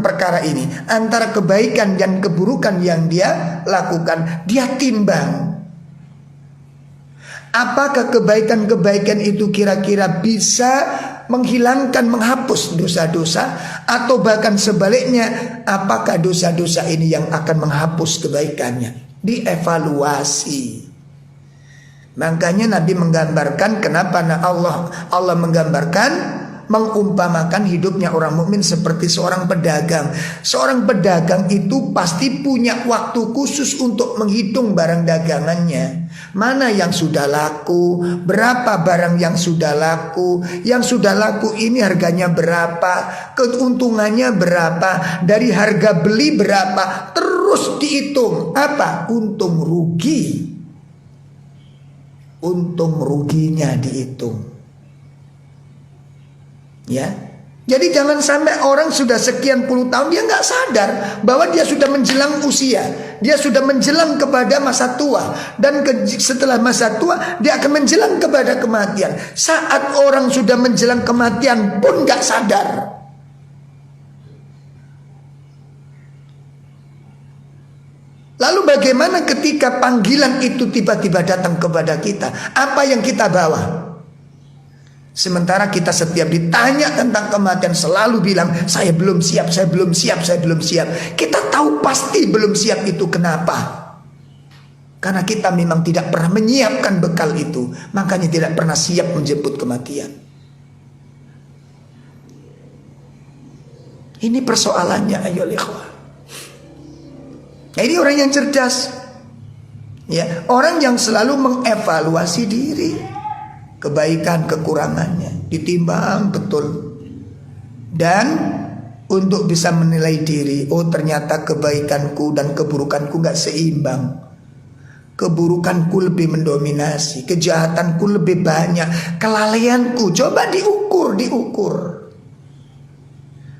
perkara ini, antara kebaikan dan keburukan yang dia lakukan, dia timbang. Apakah kebaikan-kebaikan itu kira-kira bisa menghilangkan, menghapus dosa-dosa, atau bahkan sebaliknya, apakah dosa-dosa ini yang akan menghapus kebaikannya? Dievaluasi. Makanya Nabi menggambarkan, kenapa Allah menggambarkan, mengumpamakan hidupnya orang mukmin seperti seorang pedagang. Seorang pedagang itu pasti punya waktu khusus untuk menghitung barang dagangannya. Mana yang sudah laku, berapa barang yang sudah laku. Yang sudah laku ini harganya berapa, keuntungannya berapa, dari harga beli berapa, terus dihitung. Apa? Untung rugi. Untung ruginya dihitung. Ya, jadi jangan sampai orang sudah sekian puluh tahun dia nggak sadar bahwa dia sudah menjelang usia, dia sudah menjelang kepada masa tua, dan setelah masa tua dia akan menjelang kepada kematian. Saat orang sudah menjelang kematian pun nggak sadar. Lalu bagaimana ketika panggilan itu tiba-tiba datang kepada kita? Apa yang kita bawa? Sementara kita setiap ditanya tentang kematian selalu bilang, saya belum siap, saya belum siap, saya belum siap. Kita tahu pasti belum siap itu kenapa? Karena kita memang tidak pernah menyiapkan bekal itu. Makanya tidak pernah siap menjemput kematian. Ini persoalannya, ayo ikhwah. Nah, ini orang yang cerdas, ya, orang yang selalu mengevaluasi diri, kebaikan kekurangannya ditimbang betul, dan untuk bisa menilai diri, oh ternyata kebaikanku dan keburukanku gak seimbang, keburukanku lebih mendominasi, kejahatanku lebih banyak, kelalaianku coba diukur.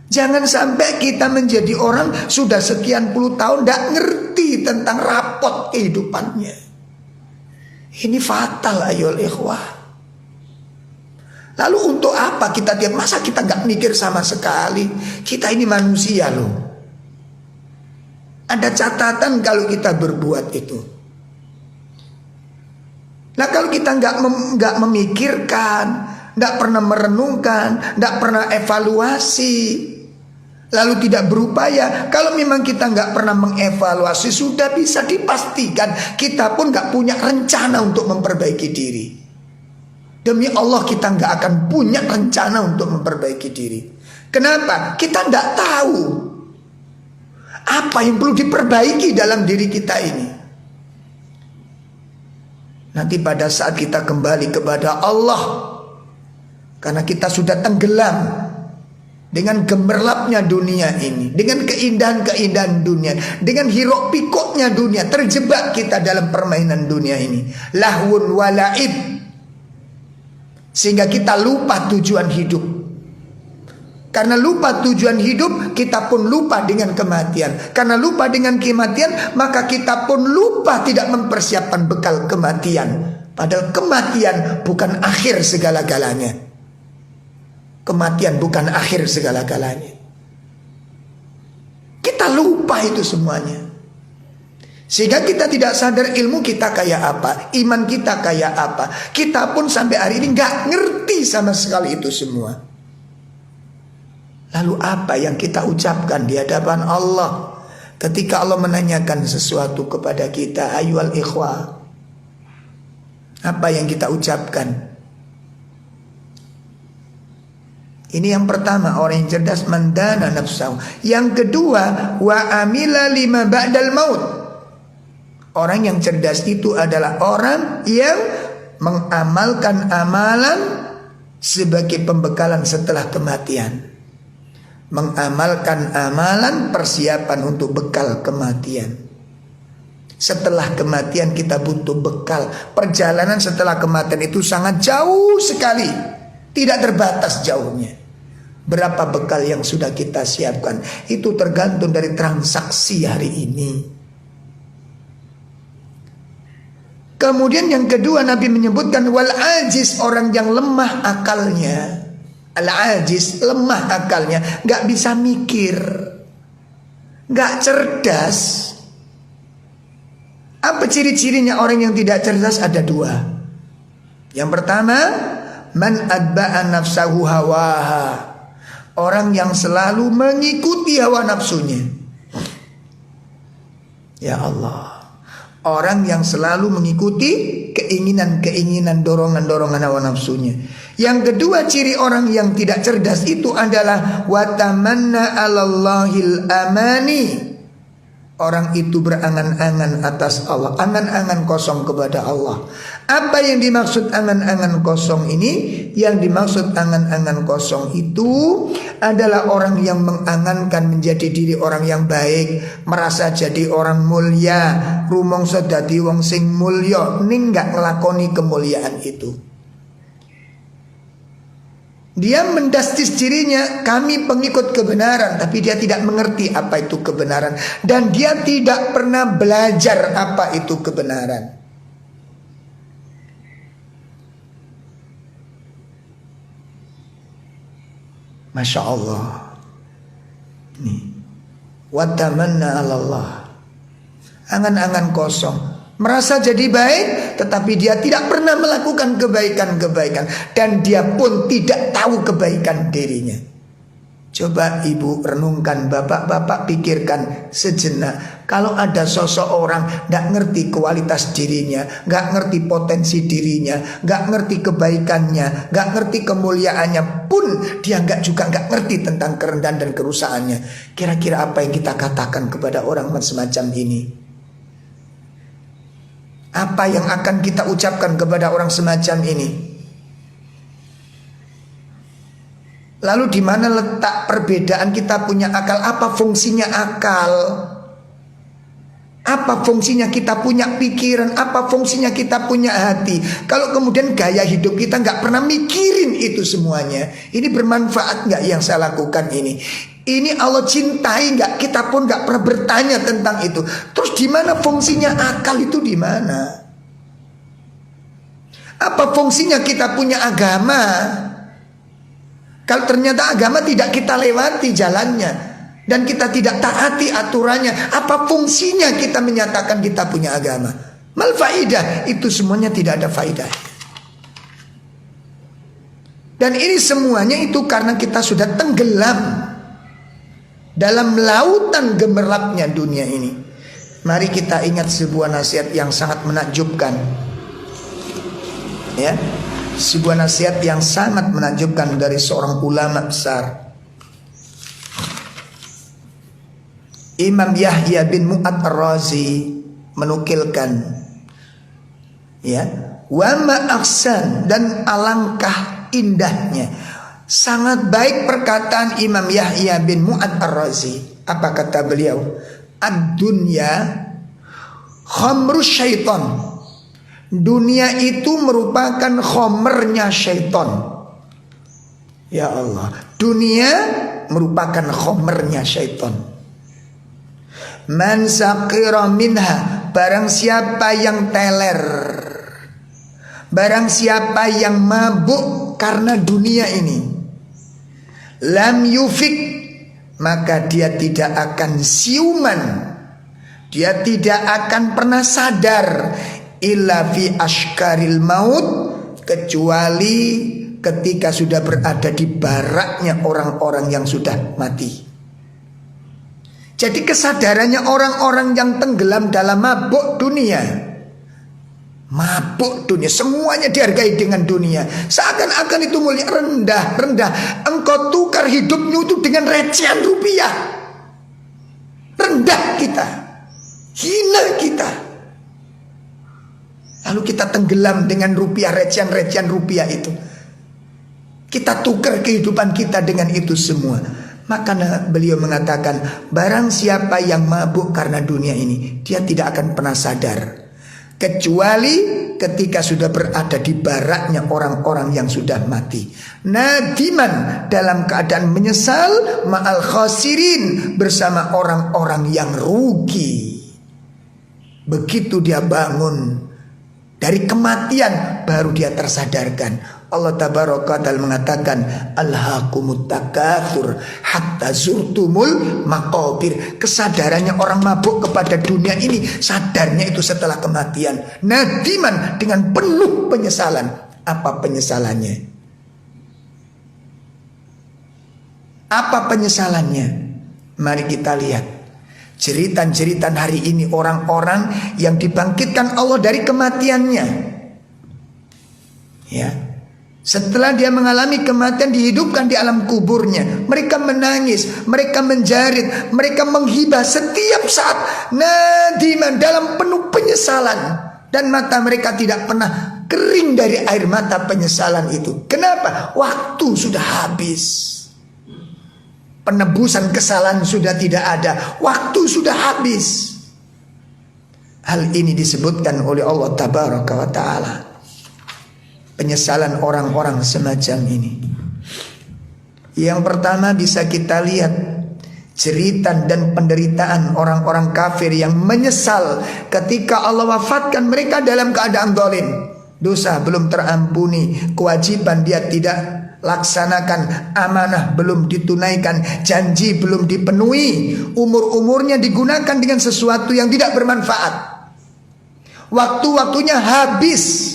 Jangan sampai kita menjadi orang sudah sekian puluh tahun gak ngerti tentang rapot kehidupannya. Ini fatal ayo ikhwah. Lalu untuk apa kita tiap masa kita gak mikir sama sekali? Kita ini manusia loh. Ada catatan kalau kita berbuat itu. Nah kalau kita gak memikirkan, gak pernah merenungkan, gak pernah evaluasi, lalu tidak berupaya, kalau memang kita gak pernah mengevaluasi, sudah bisa dipastikan kita pun gak punya rencana untuk memperbaiki diri. Demi Allah kita nggak akan punya rencana untuk memperbaiki diri. Kenapa? Kita nggak tahu apa yang perlu diperbaiki dalam diri kita ini. Nanti pada saat kita kembali kepada Allah, karena kita sudah tenggelam dengan gemerlapnya dunia ini, dengan keindahan-keindahan dunia, dengan hiruk pikuknya dunia, terjebak kita dalam permainan dunia ini, lahwun walaib, sehingga kita lupa tujuan hidup. Karena lupa tujuan hidup, kita pun lupa dengan kematian. Karena lupa dengan kematian, maka kita pun lupa tidak mempersiapkan bekal kematian. Padahal kematian bukan akhir segala-galanya. Kematian bukan akhir segala-galanya. Kita lupa itu semuanya. Sehingga kita tidak sadar ilmu kita kayak apa, iman kita kayak apa. Kita pun sampai hari ini gak ngerti sama sekali itu semua. Lalu apa yang kita ucapkan di hadapan Allah ketika Allah menanyakan sesuatu kepada kita, ayyuhal ikhwah? Apa yang kita ucapkan? Ini yang pertama, orang yang cerdas mandana nafsahu. Yang kedua, wa amila lima ba'dal maut. Orang yang cerdas itu adalah orang yang mengamalkan amalan sebagai pembekalan setelah kematian. Mengamalkan amalan persiapan untuk bekal kematian. Setelah kematian kita butuh bekal. Perjalanan setelah kematian itu sangat jauh sekali, tidak terbatas jauhnya. Berapa bekal yang sudah kita siapkan, itu tergantung dari transaksi hari ini. Kemudian yang kedua, Nabi menyebutkan wal ajiz, orang yang lemah akalnya. Al ajiz, lemah akalnya, gak bisa mikir, gak cerdas. Apa ciri-cirinya orang yang tidak cerdas? Ada dua. Yang pertama, man adba'a nafsahu hawaha. Orang yang selalu mengikuti hawa nafsunya. Ya Allah. Orang yang selalu mengikuti keinginan-keinginan, dorongan-dorongan hawa nafsunya. Yang kedua, ciri orang yang tidak cerdas itu adalah watamanna 'alallahil amani. Orang itu berangan-angan atas Allah, angan-angan kosong kepada Allah. Apa yang dimaksud angan-angan kosong ini? Yang dimaksud angan-angan kosong itu adalah orang yang mengangankan menjadi diri orang yang baik, merasa jadi orang mulia, rumangsa dadi wong sing mulya, ning gak nglakoni kemuliaan itu. Dia mendastis dirinya, kami pengikut kebenaran, tapi dia tidak mengerti apa itu kebenaran. Dan dia tidak pernah belajar apa itu kebenaran. Masya Allah. Nih. Watamanna 'alallah. Angan-angan kosong. Merasa jadi baik, tetapi dia tidak pernah melakukan kebaikan-kebaikan. Dan dia pun tidak tahu kebaikan dirinya. Coba ibu renungkan, bapak-bapak pikirkan sejenak. Kalau ada sosok orang gak ngerti kualitas dirinya, gak ngerti potensi dirinya, gak ngerti kebaikannya, gak ngerti kemuliaannya pun, dia juga gak ngerti tentang kerendahan dan kerusakannya. Kira-kira apa yang kita katakan kepada orang semacam ini? Apa yang akan kita ucapkan kepada orang semacam ini? Lalu di mana letak perbedaan kita punya akal? Apa fungsinya akal? Apa fungsinya kita punya pikiran? Apa fungsinya kita punya hati? Kalau kemudian gaya hidup kita nggak pernah mikirin itu semuanya, ini bermanfaat nggak yang saya lakukan ini? Ini Allah cintai nggak? Kita pun nggak pernah bertanya tentang itu. Terus di mana fungsinya akal itu di mana? Apa fungsinya kita punya agama? Kalau ternyata agama tidak kita lewati jalannya dan kita tidak taati aturannya, apa fungsinya kita menyatakan kita punya agama? Mal faidah, itu semuanya tidak ada faidah. Dan ini semuanya itu karena kita sudah tenggelam dalam lautan gemerlapnya dunia ini. Mari kita ingat sebuah nasihat yang sangat menakjubkan. Ya. Sebuah nasihat yang sangat menakjubkan dari seorang ulama besar, Imam Yahya bin Mu'ad Ar-Razi menukilkan, ya, wa ma ahsan, dan alangkah indahnya, sangat baik perkataan Imam Yahya bin Mu'ad Ar-Razi. Apa kata beliau? Ad-dunya khamru syaitan. Dunia itu merupakan khomernya syaitan. Ya Allah, dunia merupakan khomernya syaitan. Man saqira minha, barang siapa yang teler, barang siapa yang mabuk karena dunia ini, lam yufik, maka dia tidak akan siuman, dia tidak akan pernah sadar, illa fi ashkaril maut, kecuali ketika sudah berada di baraknya orang-orang yang sudah mati. Jadi kesadarannya orang-orang yang tenggelam dalam mabuk dunia, semuanya dihargai dengan dunia, seakan-akan itu mulia, rendah. Engkau tukar hidupmu itu dengan recehan rupiah. Rendah kita, hina kita. Lalu kita tenggelam dengan rupiah, recehan rupiah itu. Kita tukar kehidupan kita dengan itu semua. Maka beliau mengatakan, barang siapa yang mabuk karena dunia ini, dia tidak akan pernah sadar, kecuali ketika sudah berada di baraknya orang-orang yang sudah mati. Nadiman, dalam keadaan menyesal, ma'al khasirin, bersama orang-orang yang rugi. Begitu dia bangun dari kematian, baru dia tersadarkan. Allah tabaraka ta'ala mengatakan, alhaakumut takatsur hatta zurtumul maqabir. Kesadarannya orang mabuk kepada dunia ini, sadarnya itu setelah kematian. Nadiman, dengan penuh penyesalan. Apa penyesalannya? Apa penyesalannya? Mari kita lihat jeritan-jeritan hari ini orang-orang yang dibangkitkan Allah dari kematiannya. Ya. Setelah dia mengalami kematian, dihidupkan di alam kuburnya. Mereka menangis, mereka menjerit, mereka menghibah setiap saat nadiman dalam penuh penyesalan. Dan mata mereka tidak pernah kering dari air mata penyesalan itu. Kenapa? Waktu sudah habis. Penebusan kesalahan sudah tidak ada. Waktu sudah habis. Hal ini disebutkan oleh Allah Tabaraka wa Ta'ala. Penyesalan orang-orang semacam ini. Yang pertama bisa kita lihat jeritan dan penderitaan orang-orang kafir yang menyesal ketika Allah wafatkan mereka dalam keadaan zalim. Dosa belum terampuni, kewajiban dia tidak laksanakan, amanah belum ditunaikan, janji belum dipenuhi, umur-umurnya digunakan dengan sesuatu yang tidak bermanfaat. Waktu-waktunya habis.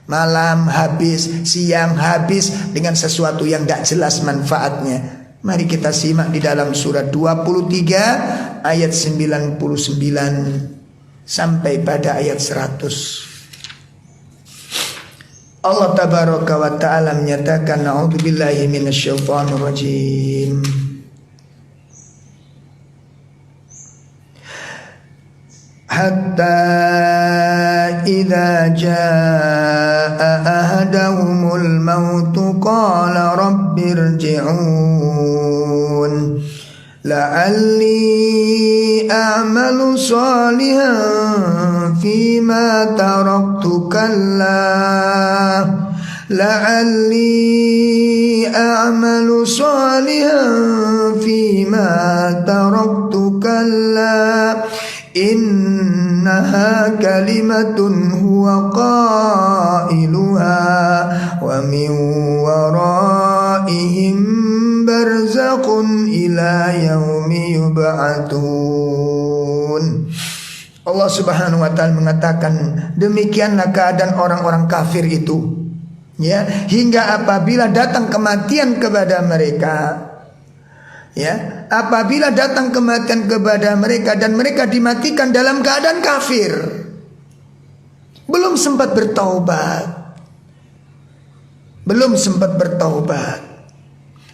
Malam habis, siang habis dengan sesuatu yang tidak jelas manfaatnya. Mari kita simak di dalam surat 23 ayat 99 sampai pada ayat 100. Allah Tabaraka wa Ta'ala menyatakan, A'udzubillahi minasyaitonir rajim. Hatta idza jaa ahadahumul mautu qala rabbirji'un la'alli a'malu salihan fima taraktu kalla la'alli a'malu salihan fima taraktu kalla innaha kalimatun huwa qailuha wa min waraihim barzakhun ila yaumi yub'atsun. Allah Subhanahu wa Ta'ala mengatakan, demikianlah keadaan orang-orang kafir itu, ya, hingga apabila datang kematian kepada mereka. Ya, apabila datang kematian kepada mereka dan mereka dimatikan dalam keadaan kafir, belum sempat bertaubat. Belum sempat bertaubat.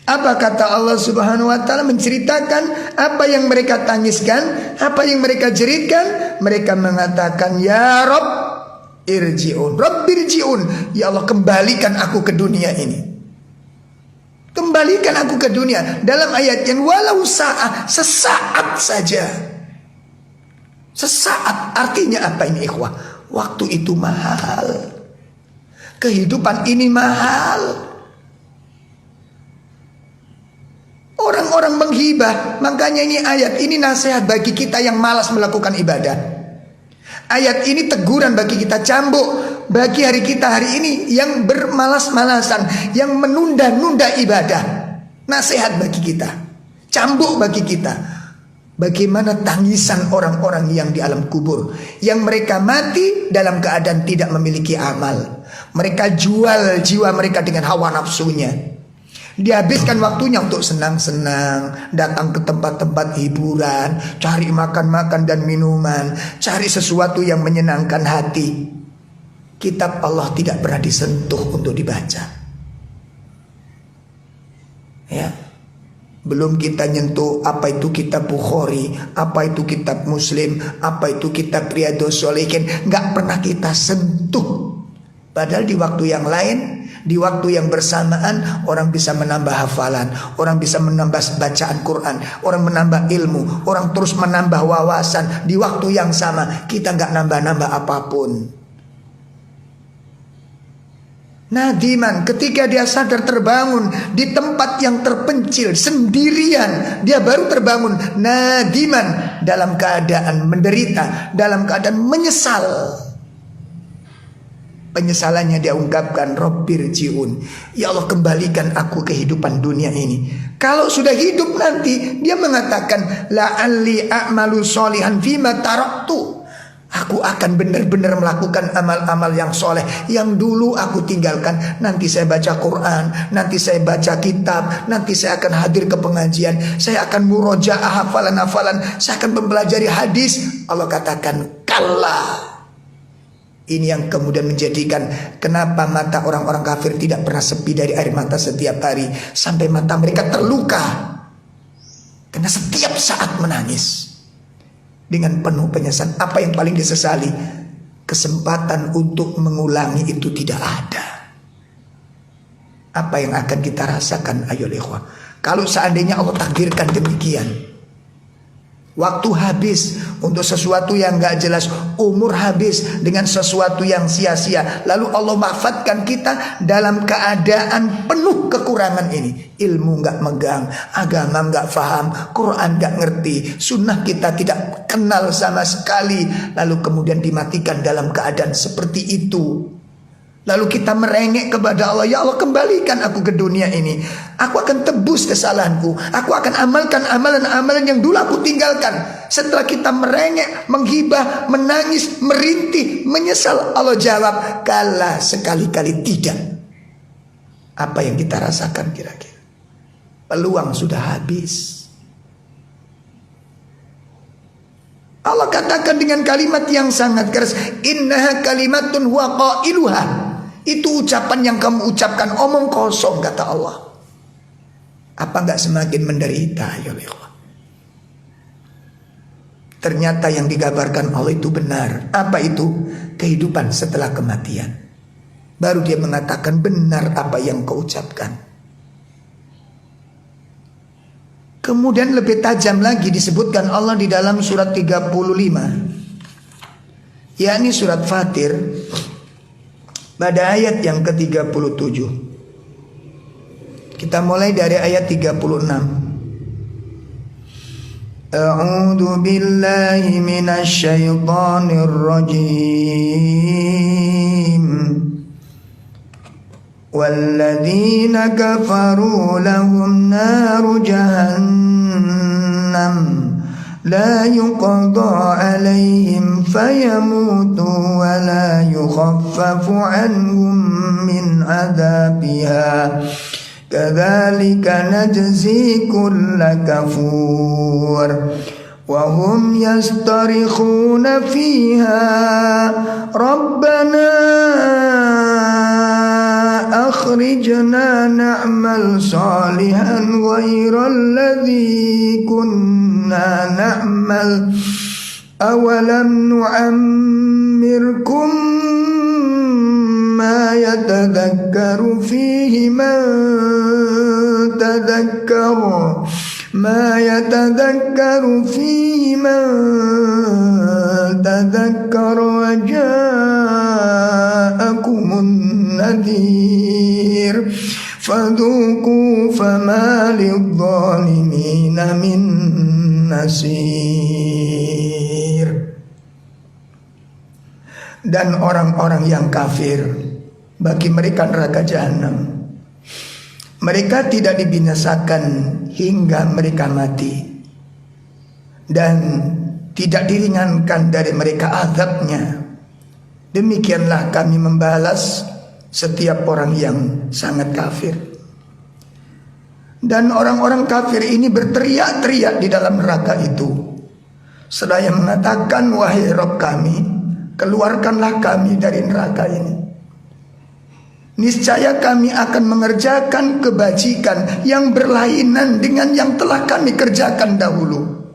Apa kata Allah Subhanahu wa Ta'ala menceritakan apa yang mereka tangiskan, apa yang mereka jeritkan? Mereka mengatakan, ya Rabb irji'un, Rabbirji'un, ya Allah kembalikan aku ke dunia ini. Kembalikan aku ke dunia. Dalam ayat yang walau sa'ah, sesaat saja. Sesaat artinya apa ini ikhwah? Waktu itu mahal. Kehidupan ini mahal. Orang-orang menghibah. Makanya ini ayat ini nasihat bagi kita yang malas melakukan ibadah. Ayat ini teguran bagi kita, cambuk bagi hari kita hari ini yang bermalas-malasan, yang menunda-nunda ibadah. Nasihat bagi kita, cambuk bagi kita. Bagaimana tangisan orang-orang yang di alam kubur, yang mereka mati dalam keadaan tidak memiliki amal. Mereka jual jiwa mereka dengan hawa nafsunya. Dihabiskan waktunya untuk senang-senang, datang ke tempat-tempat hiburan, cari makan-makan dan minuman, cari sesuatu yang menyenangkan hati. Kitab Allah tidak pernah disentuh untuk dibaca. Ya. Belum kita nyentuh apa itu kitab Bukhari, apa itu kitab Muslim, apa itu kitab Riyadhus Shalihin, nggak pernah kita sentuh. Padahal di waktu yang lain, di waktu yang bersamaan, orang bisa menambah hafalan, orang bisa menambah bacaan Quran, orang menambah ilmu, orang terus menambah wawasan. Di waktu yang sama kita nggak nambah-nambah apapun. Nadiman, ketika dia sadar terbangun di tempat yang terpencil sendirian, dia baru terbangun. Nadiman, dalam keadaan menderita, dalam keadaan menyesal. Penyesalannya dia ungkapkan, Rabbirji'un, ya Allah kembalikan aku kehidupan dunia ini. Kalau sudah hidup nanti, dia mengatakan, la'alli a'malu sholihan fima taraktu, Aku akan benar-benar melakukan amal-amal yang soleh yang dulu aku tinggalkan. Nanti saya baca Quran, nanti saya baca kitab, nanti saya akan hadir ke pengajian, saya akan murojaah hafalan-hafalan, saya akan mempelajari hadis. Allah katakan, kalla. Ini yang kemudian menjadikan kenapa mata orang-orang kafir tidak pernah sepi dari air mata setiap hari, sampai mata mereka terluka karena setiap saat menangis dengan penuh penyesalan. Apa yang paling disesali? Kesempatan untuk mengulangi itu tidak ada. Apa yang akan kita rasakan, ayo ikhwah, kalau seandainya Allah takdirkan demikian? Waktu habis untuk sesuatu yang gak jelas, umur habis dengan sesuatu yang sia-sia, lalu Allah wafatkan kita dalam keadaan penuh kekurangan ini. Ilmu gak megang, agama gak faham, Quran gak ngerti, sunnah kita tidak kenal sama sekali, lalu kemudian dimatikan dalam keadaan seperti itu. Lalu kita merengek kepada Allah, ya Allah, kembalikan aku ke dunia ini, aku akan tebus kesalahanku, aku akan amalkan amalan-amalan yang dulu aku tinggalkan. Setelah kita merengek, menghibah, menangis, merintih, menyesal, Allah jawab, kala, sekali-kali tidak. Apa yang kita rasakan kira-kira? Peluang sudah habis. Allah katakan dengan kalimat yang sangat keras, innaha kalimatun huwa qailuha. Itu ucapan yang kamu ucapkan, omong kosong, kata Allah. Apa enggak semakin menderita, ya Allah? Ternyata yang digambarkan Allah itu benar. Apa itu? Kehidupan setelah kematian. Baru dia mengatakan benar apa yang kau ucapkan. Kemudian lebih tajam lagi disebutkan Allah di dalam surat 35, yakni surat Fatir, pada ayat yang ke-37. Kita mulai dari ayat 36. A'udzu billahi minasy syaithanir rajim. Walladzina kafaru lahum naru jahannam la yuqda alaihim fayamutu wa la yukhaffafu anhum min adabiha kadzalika najzi kulla kafur wa hum yastarikhuna fiha rabbana akhrijna na'mal salihan ghairal ladzi kunna na'mal awalam nu'ammirkum ma yatadhakkaru fihi man tadhakkara ma yatadhakkaru fihi man tadhakkara wa ja'akumun nadhir fadhuku fama lidh-dhalimina min nasir. Dan orang-orang yang kafir, bagi mereka neraka jahanam. Mereka tidak dibinasakan hingga mereka mati, dan tidak diringankan dari mereka azabnya. Demikianlah kami membalas setiap orang yang sangat kafir. Dan orang-orang kafir ini berteriak-teriak di dalam neraka itu, seraya mengatakan, wahai Rabb kami, keluarkanlah kami dari neraka ini. Niscaya kami akan mengerjakan kebajikan yang berlainan dengan yang telah kami kerjakan dahulu.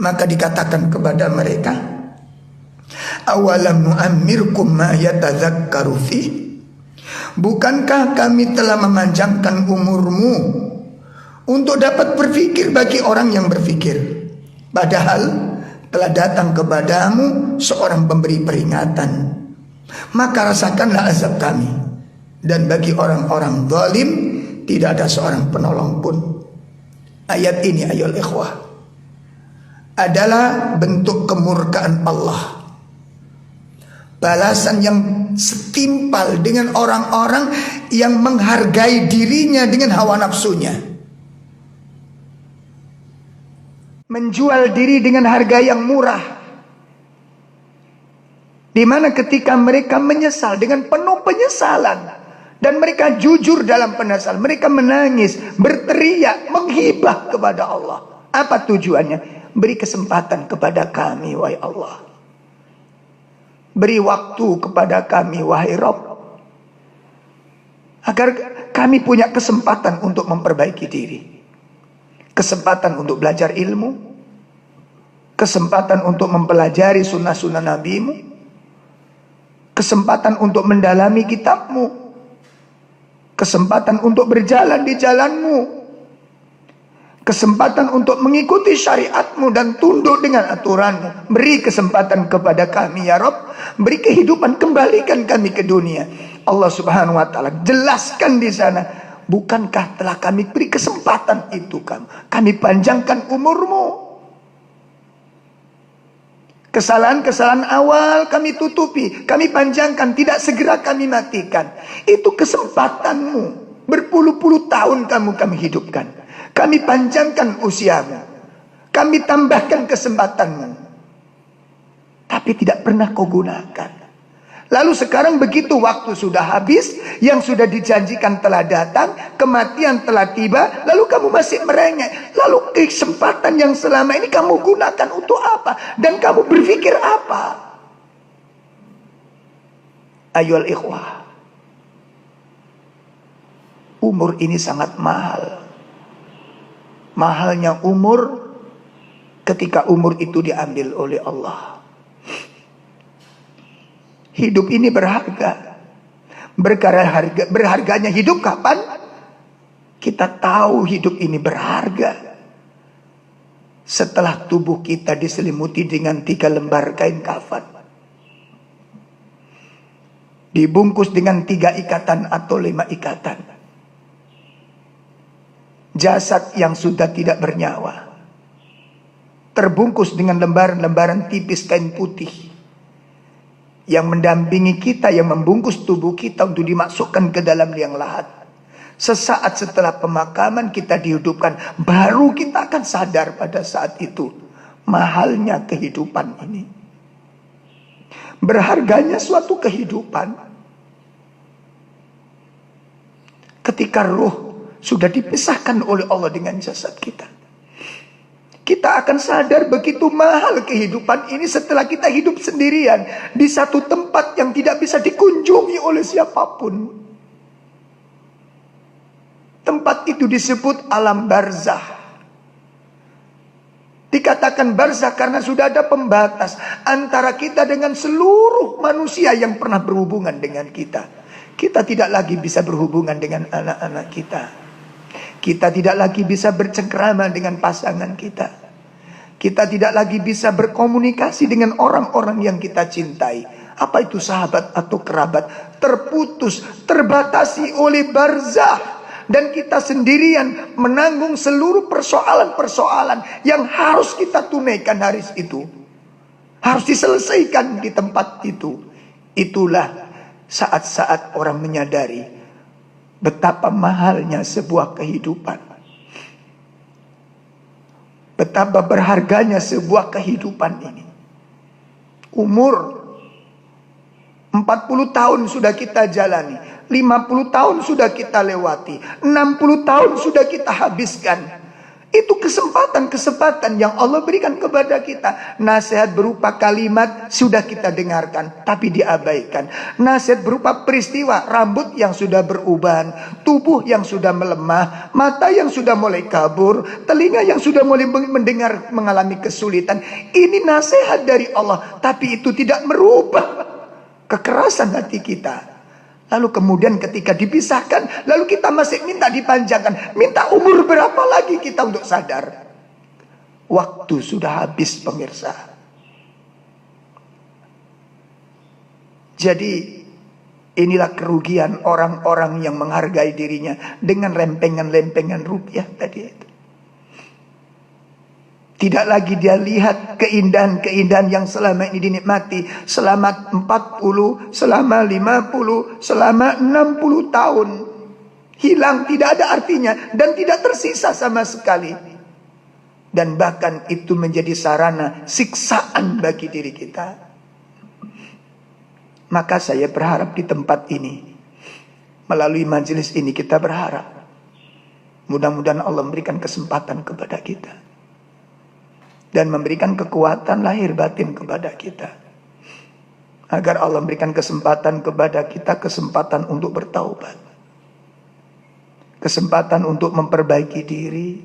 Maka dikatakan kepada mereka, awalam nu'ammirkum ma yatadzakkaru fih. Bukankah kami telah memanjangkan umurmu untuk dapat berpikir bagi orang yang berpikir? Padahal telah datang kepadamu seorang pemberi peringatan. Maka rasakanlah azab kami. Dan bagi orang-orang zalim tidak ada seorang penolong pun. Ayat ini, ayolah ikhwah, adalah bentuk kemurkaan Allah. Balasan yang setimpal dengan orang-orang yang menghargai dirinya dengan hawa nafsunya, menjual diri dengan harga yang murah, Di mana ketika mereka menyesal dengan penuh penyesalan, dan mereka jujur dalam penyesalan, mereka menangis, berteriak, menghibah kepada Allah. Apa tujuannya? Beri kesempatan kepada kami, wahai Allah. Beri waktu kepada kami, wahai Rabb, agar kami punya kesempatan untuk memperbaiki diri. Kesempatan untuk belajar ilmu, kesempatan untuk mempelajari sunnah-sunnah nabimu, kesempatan untuk mendalami kitabmu, kesempatan untuk berjalan di jalanmu, kesempatan untuk mengikuti syariatmu dan tunduk dengan aturanmu. Beri kesempatan kepada kami ya Rabb. Beri kehidupan, kembalikan kami ke dunia. Allah subhanahu wa ta'ala jelaskan di sana, bukankah telah kami beri kesempatan itu kamu? Kami panjangkan umurmu. Kesalahan-kesalahan awal kami tutupi, kami panjangkan, tidak segera kami matikan. Itu kesempatanmu. Berpuluh-puluh tahun kami hidupkan. Kami panjangkan usiamu. Kami tambahkan kesempatanmu. Tapi tidak pernah kau gunakan. Lalu sekarang begitu waktu sudah habis, yang sudah dijanjikan telah datang, kematian telah tiba, lalu kamu masih merengek. Lalu kesempatan yang selama ini kamu gunakan untuk apa? Dan kamu berpikir apa? Ayolah ikhwah, umur ini sangat mahal. Mahalnya umur ketika umur itu diambil oleh Allah. Hidup ini berharga. Berharganya hidup kapan? Kita tahu hidup ini berharga setelah tubuh kita diselimuti dengan 3 lembar kain kafan, dibungkus dengan 3 ikatan atau 5 ikatan. Jasad yang sudah tidak bernyawa terbungkus dengan lembaran-lembaran tipis kain putih yang mendampingi kita, yang membungkus tubuh kita untuk dimasukkan ke dalam liang lahat. Sesaat setelah pemakaman kita dihidupkan, baru kita akan sadar pada saat itu mahalnya kehidupan ini, berharganya suatu kehidupan. Ketika ruh sudah dipisahkan oleh Allah dengan jasad kita, kita akan sadar begitu mahal kehidupan ini setelah kita hidup sendirian di satu tempat yang tidak bisa dikunjungi oleh siapapun. Tempat itu disebut alam barzah. Dikatakan barzah karena sudah ada pembatas antara kita dengan seluruh manusia yang pernah berhubungan dengan kita. Kita tidak lagi bisa berhubungan dengan anak-anak kita. Kita tidak lagi bisa bercengkrama dengan pasangan kita. Kita tidak lagi bisa berkomunikasi dengan orang-orang yang kita cintai. Apa itu sahabat atau kerabat? Terputus, terbatasi oleh barzah. Dan kita sendirian menanggung seluruh persoalan-persoalan yang harus kita tunaikan hari itu. Harus diselesaikan di tempat itu. Itulah saat-saat orang menyadari betapa mahalnya sebuah kehidupan. Betapa berharganya sebuah kehidupan ini. Umur 40 tahun sudah kita jalani, 50 tahun sudah kita lewati, 60 tahun sudah kita habiskan. Itu kesempatan-kesempatan yang Allah berikan kepada kita. Nasihat berupa kalimat sudah kita dengarkan, tapi diabaikan. Nasihat berupa peristiwa, rambut yang sudah beruban, tubuh yang sudah melemah, mata yang sudah mulai kabur, telinga yang sudah mulai mendengar mengalami kesulitan. Ini nasihat dari Allah, tapi itu tidak merubah kekerasan hati kita. Lalu kemudian ketika dipisahkan, lalu kita masih minta dipanjangkan. Minta umur berapa lagi kita untuk sadar? Waktu sudah habis pemirsa. Jadi inilah kerugian orang-orang yang menghargai dirinya dengan lempengan-lempengan rupiah tadi itu. Tidak lagi dia lihat keindahan-keindahan yang selama ini dinikmati. Selama 40, selama 50, selama 60 tahun. Hilang, tidak ada artinya. Dan tidak tersisa sama sekali. Dan bahkan itu menjadi sarana siksaan bagi diri kita. Maka saya berharap di tempat ini, melalui majelis ini kita berharap, mudah-mudahan Allah memberikan kesempatan kepada kita dan memberikan kekuatan lahir batin kepada kita, agar Allah memberikan kesempatan kepada kita, kesempatan untuk bertaubat, kesempatan untuk memperbaiki diri,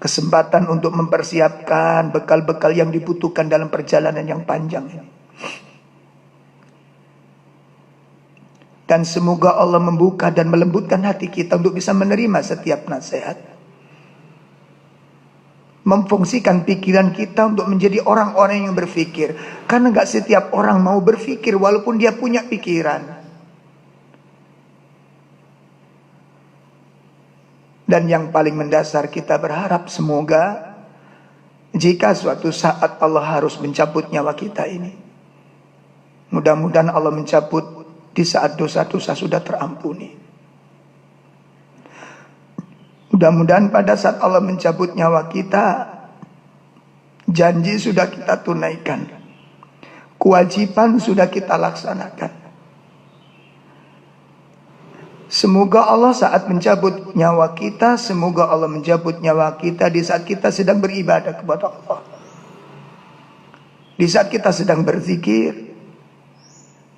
kesempatan untuk mempersiapkan bekal-bekal yang dibutuhkan dalam perjalanan yang panjang ini. Dan semoga Allah membuka dan melembutkan hati kita untuk bisa menerima setiap nasihat, memfungsikan pikiran kita untuk menjadi orang-orang yang berpikir. Karena gak setiap orang mau berpikir walaupun dia punya pikiran. Dan yang paling mendasar, kita berharap semoga jika suatu saat Allah harus mencabut nyawa kita ini, mudah-mudahan Allah mencabut di saat dosa-dosa sudah terampuni. Mudah-mudahan pada saat Allah mencabut nyawa kita, janji sudah kita tunaikan, kewajiban sudah kita laksanakan. Semoga Allah saat mencabut nyawa kita, semoga Allah mencabut nyawa kita di saat kita sedang beribadah kepada Allah, di saat kita sedang berzikir,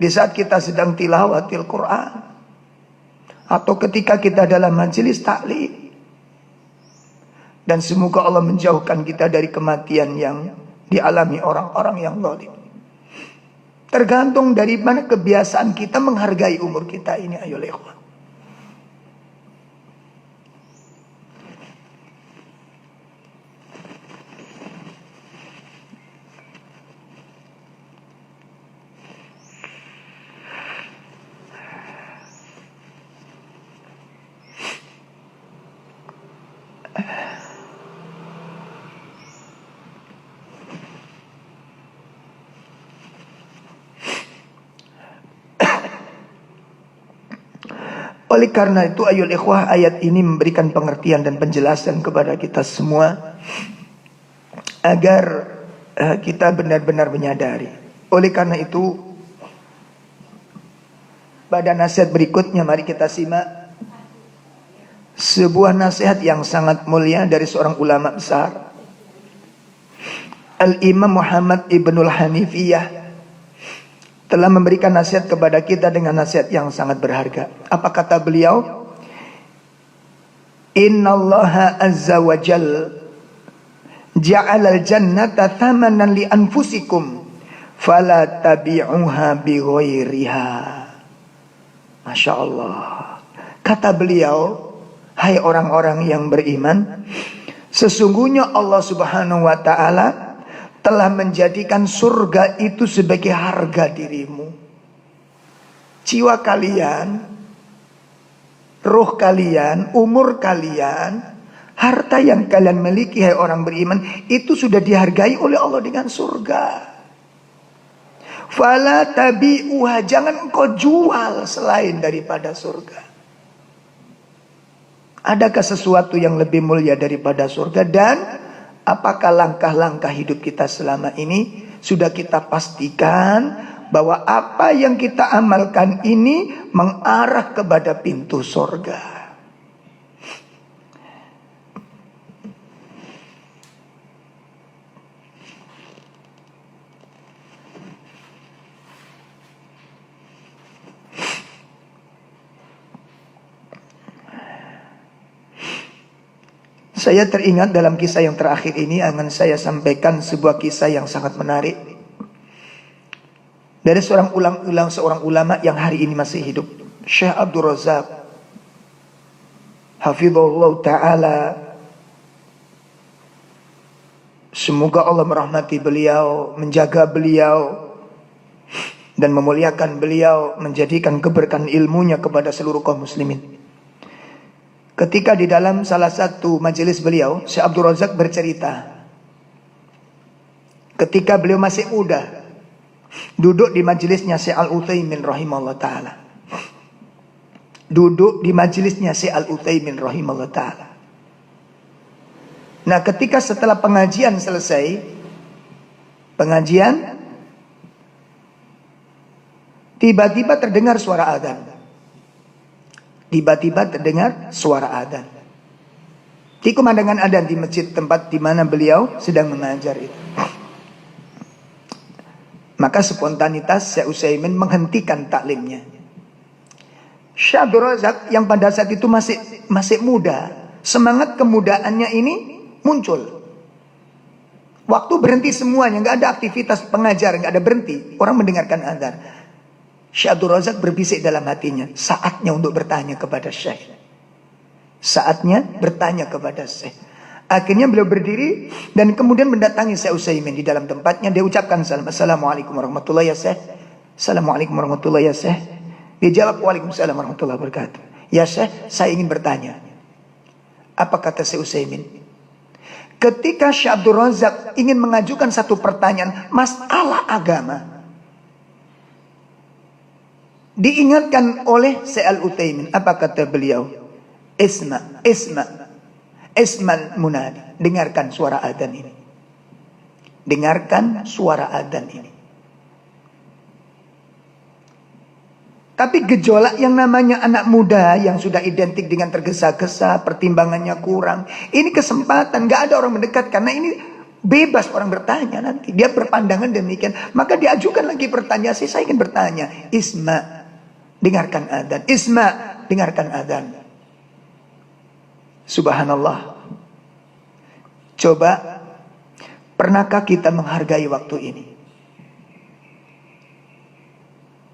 di saat kita sedang tilawatil Quran, atau ketika kita dalam majelis taklim. Dan semoga Allah menjauhkan kita dari kematian yang dialami orang-orang yang zalim. Tergantung dari mana kebiasaan kita menghargai umur kita ini, ayo ikhwan. Oleh karena itu, ayol ikhwah, ayat ini memberikan pengertian dan penjelasan kepada kita semua agar kita benar-benar menyadari. Oleh karena itu, pada nasihat berikutnya mari kita simak sebuah nasihat yang sangat mulia dari seorang ulama besar, Al-Imam Muhammad Ibnul Hanifiyah, telah memberikan nasihat kepada kita dengan nasihat yang sangat berharga. Apa kata beliau? Innallaha azza wa jal ja'alal jannata thamanan li anfusikum fala tabi'uha bi ghairiha. Masya Allah. Kata beliau, hai orang-orang yang beriman, sesungguhnya Allah subhanahu wa ta'ala telah menjadikan surga itu sebagai harga dirimu. Jiwa kalian, roh kalian, umur kalian, harta yang kalian miliki, hai orang beriman, itu sudah dihargai oleh Allah dengan surga. Fala tabi'uha, jangan engkau jual selain daripada surga. Adakah sesuatu yang lebih mulia daripada surga? Dan apakah langkah-langkah hidup kita selama ini sudah kita pastikan bahwa apa yang kita amalkan ini mengarah kepada pintu surga? Saya teringat dalam kisah yang terakhir ini akan saya sampaikan sebuah kisah yang sangat menarik dari seorang ulama yang hari ini masih hidup, Syekh Abdul Razak hafizahullah ta'ala. Semoga Allah merahmati beliau, menjaga beliau, dan memuliakan beliau, menjadikan keberkahan ilmunya kepada seluruh kaum muslimin. Ketika di dalam salah satu majelis beliau, Syekh Abdul Razak bercerita, ketika beliau masih muda, duduk di majelisnya Syekh Al-Utsaimin rahimahullah ta'ala. Duduk di majelisnya Syekh Al-Utsaimin rahimahullah ta'ala. Nah, ketika setelah pengajian selesai, Tiba-tiba terdengar suara adzan. Tiba-tiba terdengar suara adzan. Di kumandangan adzan di masjid tempat di mana beliau sedang mengajar itu. Maka spontanitas Syekh Utsaimin menghentikan taklimnya. Syekh Abdul Razak yang pada saat itu masih muda, semangat kemudaannya ini muncul. Waktu berhenti semuanya, nggak ada aktivitas pengajar, nggak ada berhenti. Orang mendengarkan adzan. Syekh Abdul Razak berbisik dalam hatinya, saatnya untuk bertanya kepada Syekh. Saatnya bertanya kepada Syekh. Akhirnya beliau berdiri dan kemudian mendatangi Syekh Utsaimin di dalam tempatnya. Dia ucapkan salam. Assalamualaikum warahmatullahi wabarakatuh. Ya Syekh. Assalamualaikum warahmatullahi wabarakatuh. Ya Syekh. Dia jawab waalaikumsalam warahmatullahi wabarakatuh. Ya Syekh, saya ingin bertanya. Apa kata Syekh Utsaimin? Ketika Syekh Abdul Razak ingin mengajukan satu pertanyaan masalah agama, diingatkan oleh Syekh Al-Utsaimin. Apa kata beliau? Ismal munadi. Dengarkan suara adzan ini. Dengarkan suara adzan ini. Tapi gejolak yang namanya anak muda yang sudah identik dengan tergesa-gesa, pertimbangannya kurang. Ini kesempatan, gak ada orang mendekat karena ini bebas orang bertanya nanti. Dia berpandangan demikian. Maka diajukan lagi pertanyaan. Saya ingin bertanya. Isma, dengarkan adzan. Isma, dengarkan adzan. Subhanallah. Coba, pernahkah kita menghargai waktu ini?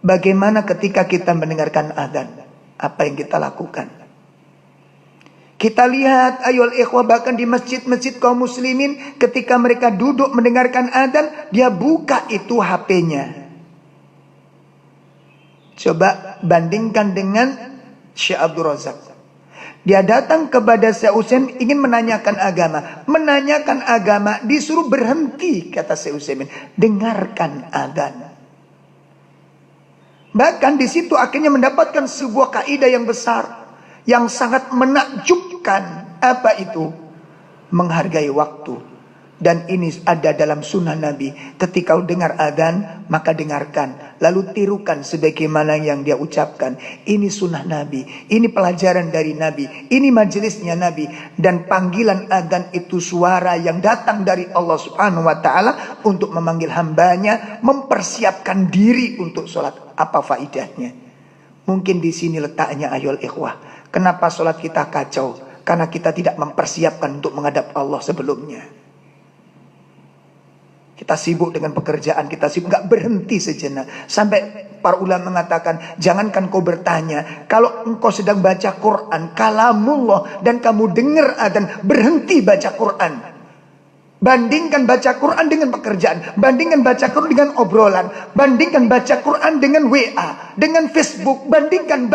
Bagaimana ketika kita mendengarkan adzan? Apa yang kita lakukan? Kita lihat ayol ikhwah bahkan di masjid-masjid kaum muslimin, ketika mereka duduk mendengarkan adzan, dia buka itu HP-nya. Coba bandingkan dengan Syekh Abdul Razak. Dia datang kepada Syekh Utsaimin ingin menanyakan agama. Menanyakan agama disuruh berhenti, kata Syekh Utsaimin. Dengarkan adzan. Bahkan di situ akhirnya mendapatkan sebuah kaidah yang besar. Yang sangat menakjubkan. Apa itu? Menghargai waktu. Dan ini ada dalam sunnah Nabi. Ketika kau dengar adzan, maka dengarkan. Lalu tirukan sebagaimana yang dia ucapkan. Ini sunnah Nabi. Ini pelajaran dari Nabi. Ini majelisnya Nabi. Dan panggilan adzan itu suara yang datang dari Allah Subhanahu wa ta'ala. Untuk memanggil hambanya. Mempersiapkan diri untuk sholat. Apa faidahnya? Mungkin di sini letaknya ayol ikhwah. Kenapa sholat kita kacau? Karena kita tidak mempersiapkan untuk menghadap Allah sebelumnya. Kita sibuk dengan pekerjaan, kita sibuk, gak berhenti sejenak. Sampai para ulama mengatakan, jangankan kau bertanya, kalau engkau sedang baca Quran, kalamullah, dan kamu dengar adzan, berhenti baca Quran. Bandingkan baca Quran dengan pekerjaan, bandingkan baca Quran dengan obrolan, bandingkan baca Quran dengan WA, dengan Facebook, bandingkan.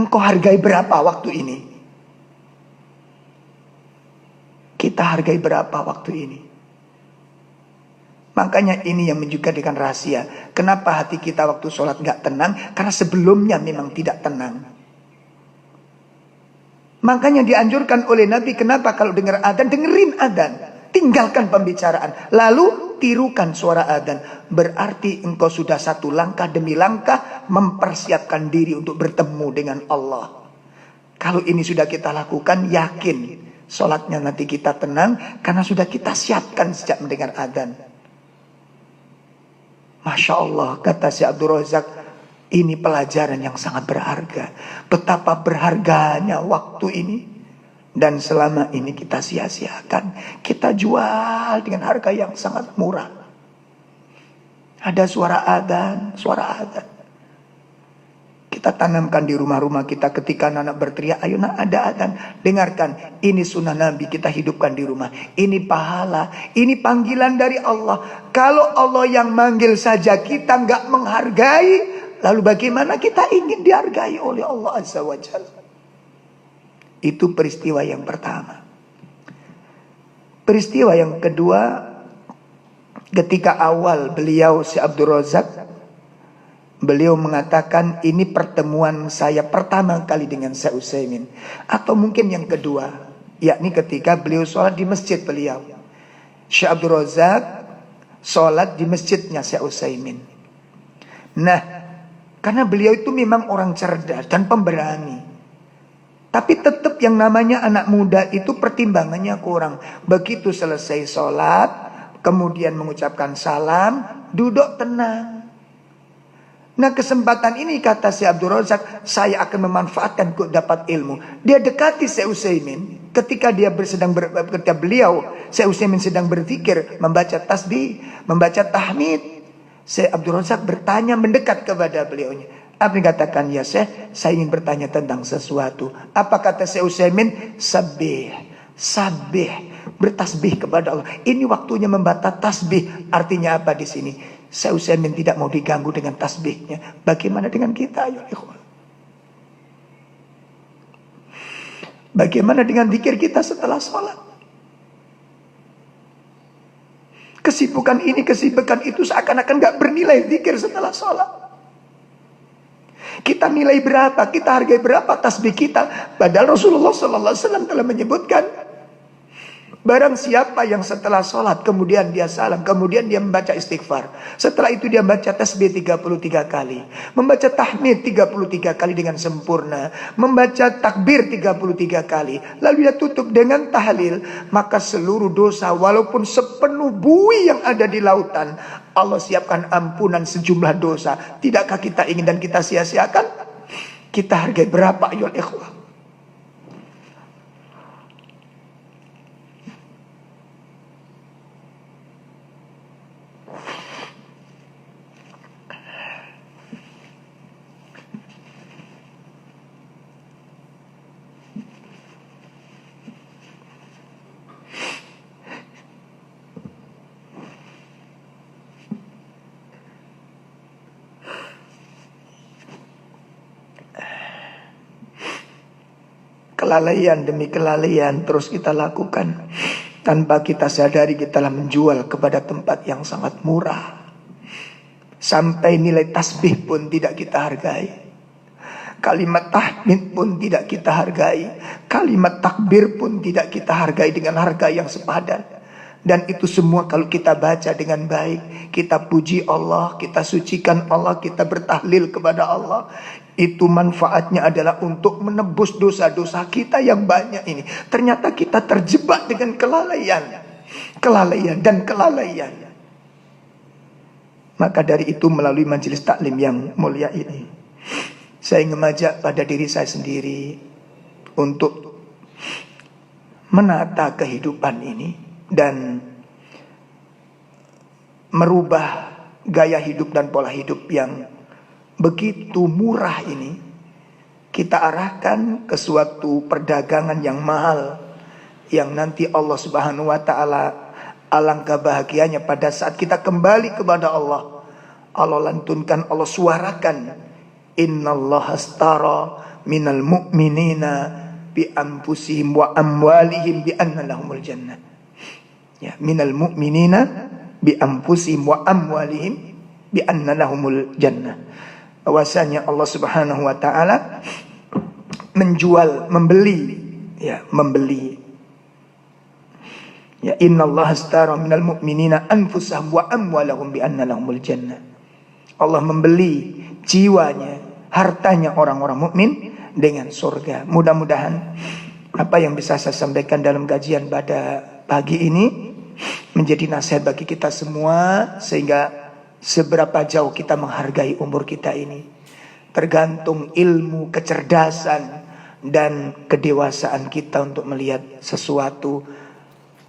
Engkau hargai berapa waktu ini? Kita hargai berapa waktu ini? Makanya ini yang menjadikan rahasia. Kenapa hati kita waktu sholat gak tenang? Karena sebelumnya memang tidak tenang. Makanya dianjurkan oleh Nabi, kenapa kalau dengar adzan, dengerin adzan. Tinggalkan pembicaraan. Lalu tirukan suara adzan. Berarti engkau sudah satu langkah demi langkah mempersiapkan diri untuk bertemu dengan Allah. Kalau ini sudah kita lakukan, yakin sholatnya nanti kita tenang. Karena sudah kita siapkan sejak mendengar adzan. Masya Allah, kata Syekh Abdul Razak, ini pelajaran yang sangat berharga. Betapa berharganya waktu ini. Dan selama ini kita sia-siakan. Kita jual dengan harga yang sangat murah. Ada suara adzan. Kita tanamkan di rumah-rumah kita ketika anak berteriak, ayo nak ada adzan. Dengarkan, ini sunnah Nabi, kita hidupkan di rumah. Ini pahala, ini panggilan dari Allah. Kalau Allah yang manggil saja kita nggak menghargai, lalu bagaimana kita ingin dihargai oleh Allah Azza wa Jalla? Itu peristiwa yang pertama. Peristiwa yang kedua, ketika awal beliau Syekh Abdul Razak, beliau mengatakan ini pertemuan saya pertama kali dengan Syekh Utsaimin. Atau mungkin yang kedua, yakni ketika beliau sholat di masjid beliau. Syekh Abdul Razak sholat di masjidnya Syekh Utsaimin. Nah, karena beliau itu memang orang cerdas dan pemberani. Tapi tetap yang namanya anak muda itu pertimbangannya kurang. Begitu selesai sholat, kemudian mengucapkan salam, duduk tenang. Nah, kesempatan ini kata Syekh Abdul Razak, saya akan memanfaatkan untuk dapat ilmu. Dia dekati Syekh Utsaimin ketika ketika beliau Syekh Utsaimin sedang berzikir, membaca tasbih, membaca tahmid. Syekh Abdul Razak bertanya, mendekat kepada beliaunya. Apa yang katakan, ya Syekh, saya ingin bertanya tentang sesuatu. Apa kata Syekh Utsaimin? Sabih, bertasbih kepada Allah. Ini waktunya membaca tasbih. Artinya apa di sini? Syekh Utsaimin tidak mau diganggu dengan tasbihnya. Bagaimana dengan kita, ya ikhwan? Bagaimana dengan zikir kita setelah sholat? Kesibukan ini, kesibukan itu seakan-akan gak bernilai zikir setelah sholat. Kita nilai berapa, kita hargai berapa tasbih kita. Padahal Rasulullah SAW telah menyebutkan, barang siapa yang setelah sholat kemudian dia salam, kemudian dia membaca istighfar, setelah itu dia membaca tasbih 33 kali, membaca tahmid 33 kali dengan sempurna, membaca takbir 33 kali, lalu dia tutup dengan tahlil, maka seluruh dosa walaupun sepenuh bui yang ada di lautan, Allah siapkan ampunan sejumlah dosa. Tidakkah kita ingin dan kita sia-siakan? Kita hargai berapa, ya ikhwah? Kelalaian demi kelalaian terus kita lakukan. Tanpa kita sadari kita telah menjual kepada tempat yang sangat murah. Sampai nilai tasbih pun tidak kita hargai. Kalimat tahmid pun tidak kita hargai. Kalimat takbir pun tidak kita hargai dengan harga yang sepadan. Dan itu semua kalau kita baca dengan baik, kita puji Allah, kita sucikan Allah, kita bertahlil kepada Allah, itu manfaatnya adalah untuk menebus dosa-dosa kita yang banyak ini. Ternyata kita terjebak dengan kelalaian dan kelalaian. Maka dari itu melalui majelis taklim yang mulia ini, saya ingin mengajak pada diri saya sendiri untuk menata kehidupan ini dan merubah gaya hidup dan pola hidup yang begitu murah ini, kita arahkan ke suatu perdagangan yang mahal, yang nanti Allah Subhanahu wa ta'ala, alangkah bahagianya pada saat kita kembali kepada Allah. Allah lantunkan, Allah suarakan, innallaha astara minal mu'minina bi anfusihim wa amwalihim bi anna lahumul jannah. Ya, minal mu'minina bi anfusihim wa amwalihim bi anna lahumul jannah. Bahwasanya Allah Subhanahu wa taala menjual, membeli. Ya, innallaha astara minal mu'minina anfusahum wa amwalahum bi anna lahumul jannah. Allah membeli jiwanya, hartanya orang-orang mukmin dengan surga. Mudah-mudahan apa yang bisa saya sampaikan dalam kajian pada pagi ini menjadi nasihat bagi kita semua, sehingga seberapa jauh kita menghargai umur kita ini tergantung ilmu, kecerdasan, dan kedewasaan kita untuk melihat sesuatu.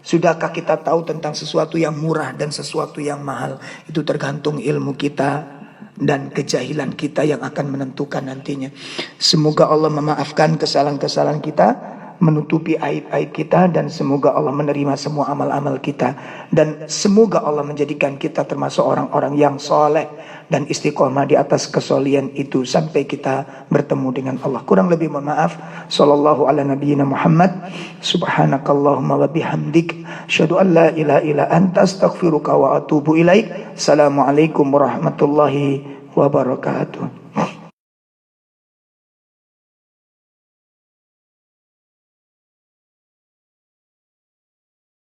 Sudahkah kita tahu tentang sesuatu yang murah dan sesuatu yang mahal? Itu tergantung ilmu kita dan kejahilan kita yang akan menentukan nantinya. Semoga Allah memaafkan kesalahan-kesalahan kita, menutupi aib-aib kita, dan semoga Allah menerima semua amal-amal kita, dan semoga Allah menjadikan kita termasuk orang-orang yang soleh dan istiqomah di atas kesolian itu sampai kita bertemu dengan Allah. Kurang lebih mohon maaf. Sallallahu ala nabiyyina Muhammad. Subhanakallahumma wa bihamdik, asyhadu an la ilaha illa anta, astaghfiruka wa atubu ilaik. Assalamualaikum warahmatullahi wabarakatuh.